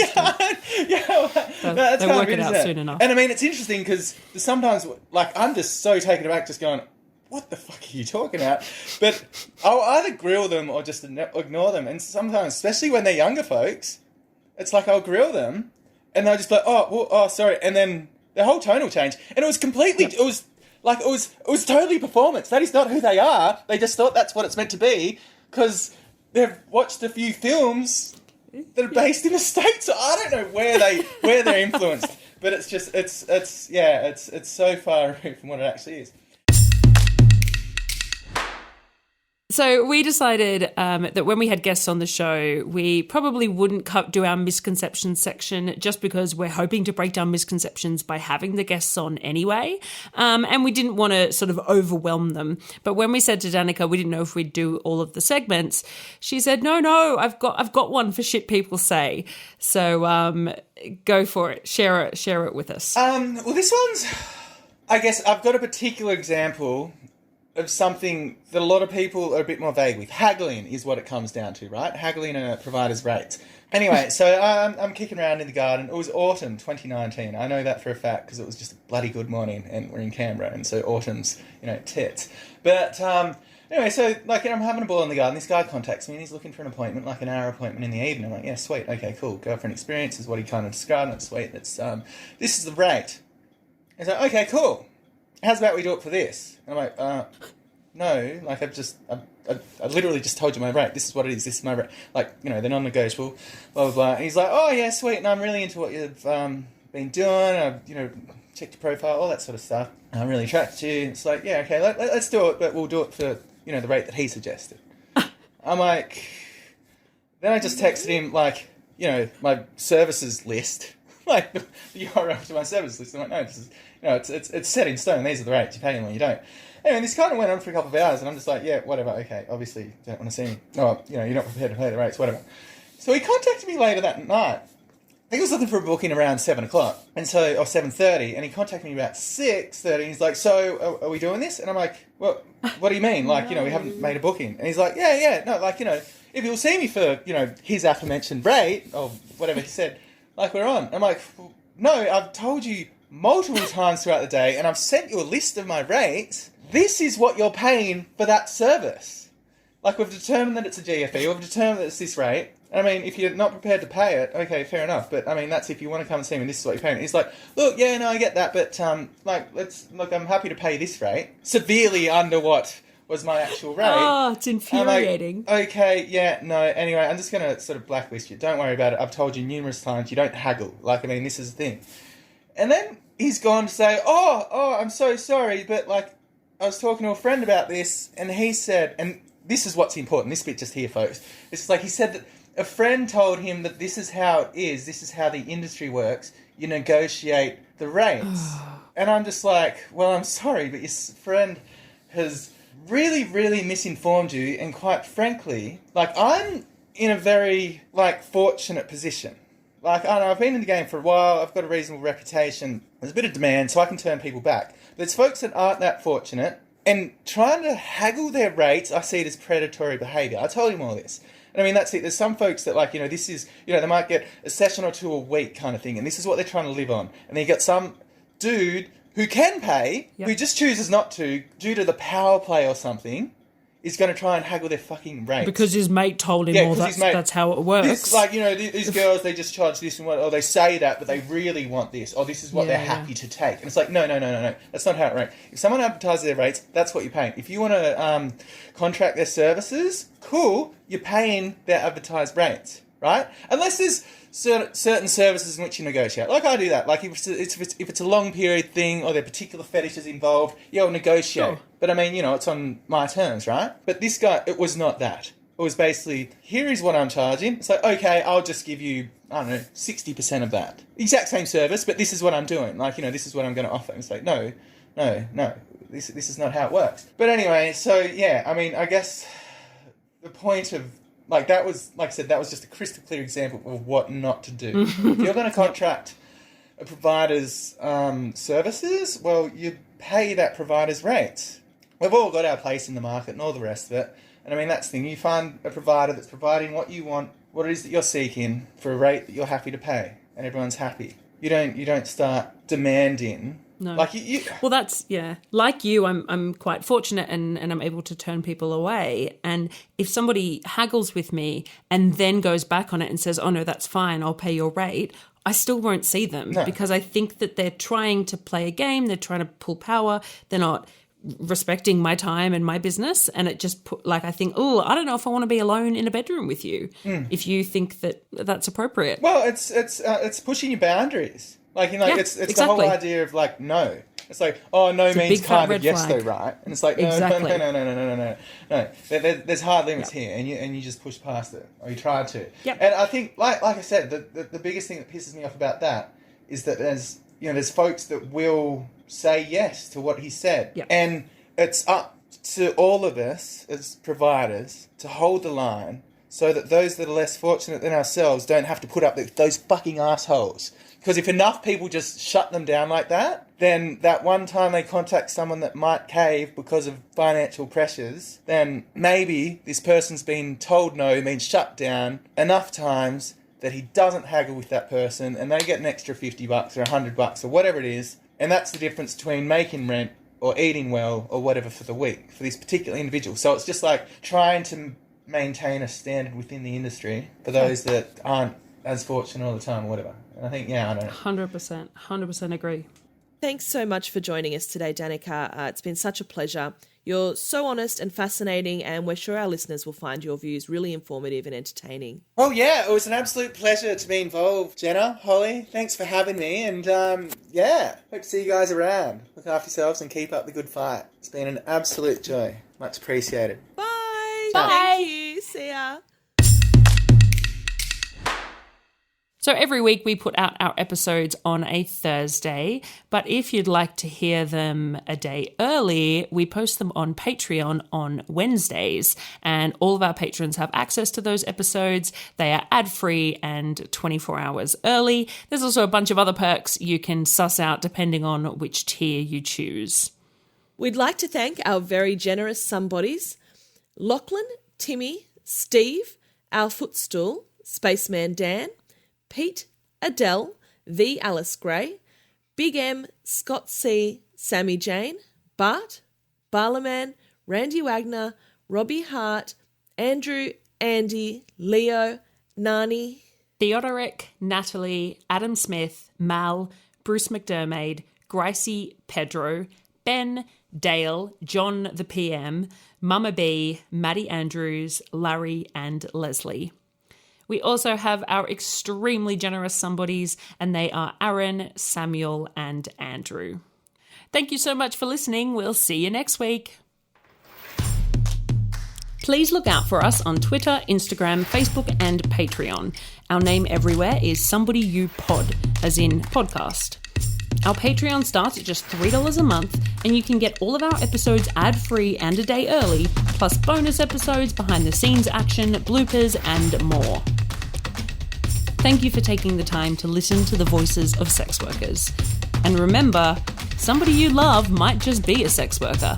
that's they'll work it out soon enough. And I mean, it's interesting because sometimes, like, I'm just so taken aback, just going, what the fuck are you talking about? But I'll either grill them or just ignore them. And sometimes, especially when they're younger folks, it's like I'll grill them and they'll just be like, oh, sorry. And then their whole tone will change. And it was completely, it was totally performance. That is not who they are. They just thought that's what it's meant to be because they've watched a few films that are based in the States. So I don't know where they're influenced. But it's just, it's so far removed from what it actually is. So we decided that when we had guests on the show, we probably wouldn't do our misconceptions section just because we're hoping to break down misconceptions by having the guests on anyway. And we didn't want to sort of overwhelm them. But when we said to Danika we didn't know if we'd do all of the segments, she said, no, I've got one for shit people say. So go for it. Share it with us. Well, this one's, I guess I've got a particular example of something that a lot of people are a bit more vague with. Haggling is what it comes down to, right? Haggling a provider's rates. Anyway, so I'm kicking around in the garden. It was autumn 2019. I know that for a fact because it was just a bloody good morning and we're in Canberra, and so autumn's, tits. But anyway, so I'm having a ball in the garden. This guy contacts me and he's looking for an appointment, like an hour appointment in the evening. I'm like, yeah, sweet, okay, cool. Girlfriend experience is what he kind of described. It's sweet. It's this is the rate. He's like, okay, cool. How's about we do it for this? And I'm like, no, like I literally just told you my rate. This is what it is. This is my rate. Like, they're non-negotiable, blah, blah, blah. And he's like, oh, yeah, sweet. And I'm really into what you've been doing. I've, checked your profile, all that sort of stuff. And I'm really attracted to you. It's like, yeah, okay, let's do it, but we'll do it for, the rate that he suggested. I'm like, then I just texted him, like, my services list, like the URL to my services list. I'm like, no, this is... it's set in stone. These are the rates. You pay them or you don't. Anyway, this kind of went on for a couple of hours, and I'm just like, yeah, whatever. Okay, obviously you don't want to see me. No, you're not prepared to pay the rates, whatever. So he contacted me later that night. I think he was looking for a booking around 7 o'clock, or 7:30, and he contacted me about 6:30. And he's like, so are we doing this? And I'm like, what do you mean? Like, we haven't made a booking. And he's like, yeah, no, like, if you'll see me for, his aforementioned rate or whatever he said, like, we're on. I'm like, well, no, I've told you multiple times throughout the day, and I've sent you a list of my rates. This is what you're paying for that service. Like, we've determined that it's a GFE, we've determined that it's this rate. I mean, if you're not prepared to pay it, okay, fair enough. But, I mean, that's if you want to come and see me, this is what you're paying. He's like, look, yeah, no, I get that, but, I'm happy to pay this rate. Severely under what was my actual rate. Oh, it's infuriating. Like, okay, yeah, no, anyway, I'm just going to sort of blacklist you. Don't worry about it. I've told you numerous times, you don't haggle. Like, I mean, this is the thing. And then he's gone to say, oh, I'm so sorry, but, like, I was talking to a friend about this, and he said, and this is what's important, this bit just here, folks. It's like he said that a friend told him that this is how it is, this is how the industry works, you negotiate the rates. And I'm just like, well, I'm sorry, but your friend has really, really misinformed you, and quite frankly, like, I'm in a very, like, fortunate position. Like, I don't know, I've been in the game for a while, I've got a reasonable reputation, there's a bit of demand, so I can turn people back. But it's folks that aren't that fortunate, and trying to haggle their rates, I see it as predatory behaviour. I told him all this. And I mean, that's it. There's some folks that, like, this is, they might get a session or two a week kind of thing, and this is what they're trying to live on. And then you got some dude who can pay, who just chooses not to, due to the power play or something, is going to try and haggle their fucking rates. Because his mate told him, that's how it works. This, like, these girls, they just charge this and what, or they say that, but they really want this, or this is what they're happy to take. And it's like, no. That's not how it works. If someone advertises their rates, that's what you're paying. If you want to contract their services, cool, you're paying their advertised rates, right? Unless there's certain services in which you negotiate. Like, I do that. Like, if it's a long period thing or there are particular fetishes involved, I'll negotiate. Sure. But I mean, it's on my terms, right? But this guy, it was not that. It was basically, here is what I'm charging. It's like, okay, I'll just give you, I don't know, 60% of that. Exact same service, but this is what I'm doing. Like, this is what I'm going to offer. And it's like, no. This is not how it works. But anyway, so, yeah, I mean, I guess the point of, like, that was, like I said, that was just a crystal clear example of what not to do. If you're going to contract a provider's services, well, you pay that provider's rates. We've all got our place in the market and all the rest of it. And I mean, that's the thing. You find a provider that's providing what you want, what it is that you're seeking, for a rate that you're happy to pay, and everyone's happy. You don't start demanding. No. Like you Well, that's, yeah. Like you, I'm quite fortunate and I'm able to turn people away. And if somebody haggles with me and then goes back on it and says, oh, no, that's fine, I'll pay your rate, I still won't see them because I think that they're trying to play a game. They're trying to pull power. They're not respecting my time and my business. And it just I think, oh, I don't know if I want to be alone in a bedroom with you if you think that that's appropriate. Well, it's pushing your boundaries. Like, you know, it's exactly. The whole idea of, like, no. It's like, oh, no means kind of yes, though, right? And it's like, no. There's hard limits here, and you just push past it, or you try to. Yep. And I think, like I said, the biggest thing that pisses me off about that is that there's folks that will say yes to what he said, and it's up to all of us as providers to hold the line so that those that are less fortunate than ourselves don't have to put up with those fucking assholes. Because if enough people just shut them down like that, then that one time they contact someone that might cave because of financial pressures, then maybe this person's been told no, been shut down enough times that he doesn't haggle with that person, and they get an extra $50 or $100 or whatever it is. And that's the difference between making rent or eating well or whatever for the week for this particular individual. So it's just like trying to maintain a standard within the industry for those that aren't as fortunate all the time or whatever. And I think, I don't know. 100% agree. Thanks so much for joining us today, Danika. It's been such a pleasure. You're so honest and fascinating, and we're sure our listeners will find your views really informative and entertaining. Well, yeah, it was an absolute pleasure to be involved, Jenna, Holly. Thanks for having me, and hope to see you guys around. Look after yourselves and keep up the good fight. It's been an absolute joy. Much appreciated. Bye. Bye. Thank you. See ya. So every week we put out our episodes on a Thursday, but if you'd like to hear them a day early, we post them on Patreon on Wednesdays, and all of our patrons have access to those episodes. They are ad-free and 24 hours early. There's also a bunch of other perks you can suss out depending on which tier you choose. We'd like to thank our very generous somebodies: Lachlan, Timmy, Steve, our footstool, Spaceman Dan, Pete, Adele, the Alice Gray, Big M, Scott C, Sammy Jane, Bart, Barlaman, Randy Wagner, Robbie Hart, Andrew, Andy, Leo, Nani, Theodoric, Natalie, Adam Smith, Mal, Bruce McDermott, Gracie, Pedro, Ben, Dale, John the PM, Mama B, Maddie Andrews, Larry and Leslie. We also have our extremely generous somebodies, and they are Aaron, Samuel, and Andrew. Thank you so much for listening. We'll see you next week. Please look out for us on Twitter, Instagram, Facebook, and Patreon. Our name everywhere is Somebody You Pod, as in podcast. Our Patreon starts at just $3 a month, and you can get all of our episodes ad-free and a day early, plus bonus episodes, behind-the-scenes action, bloopers, and more. Thank you for taking the time to listen to the voices of sex workers. And remember, somebody you love might just be a sex worker.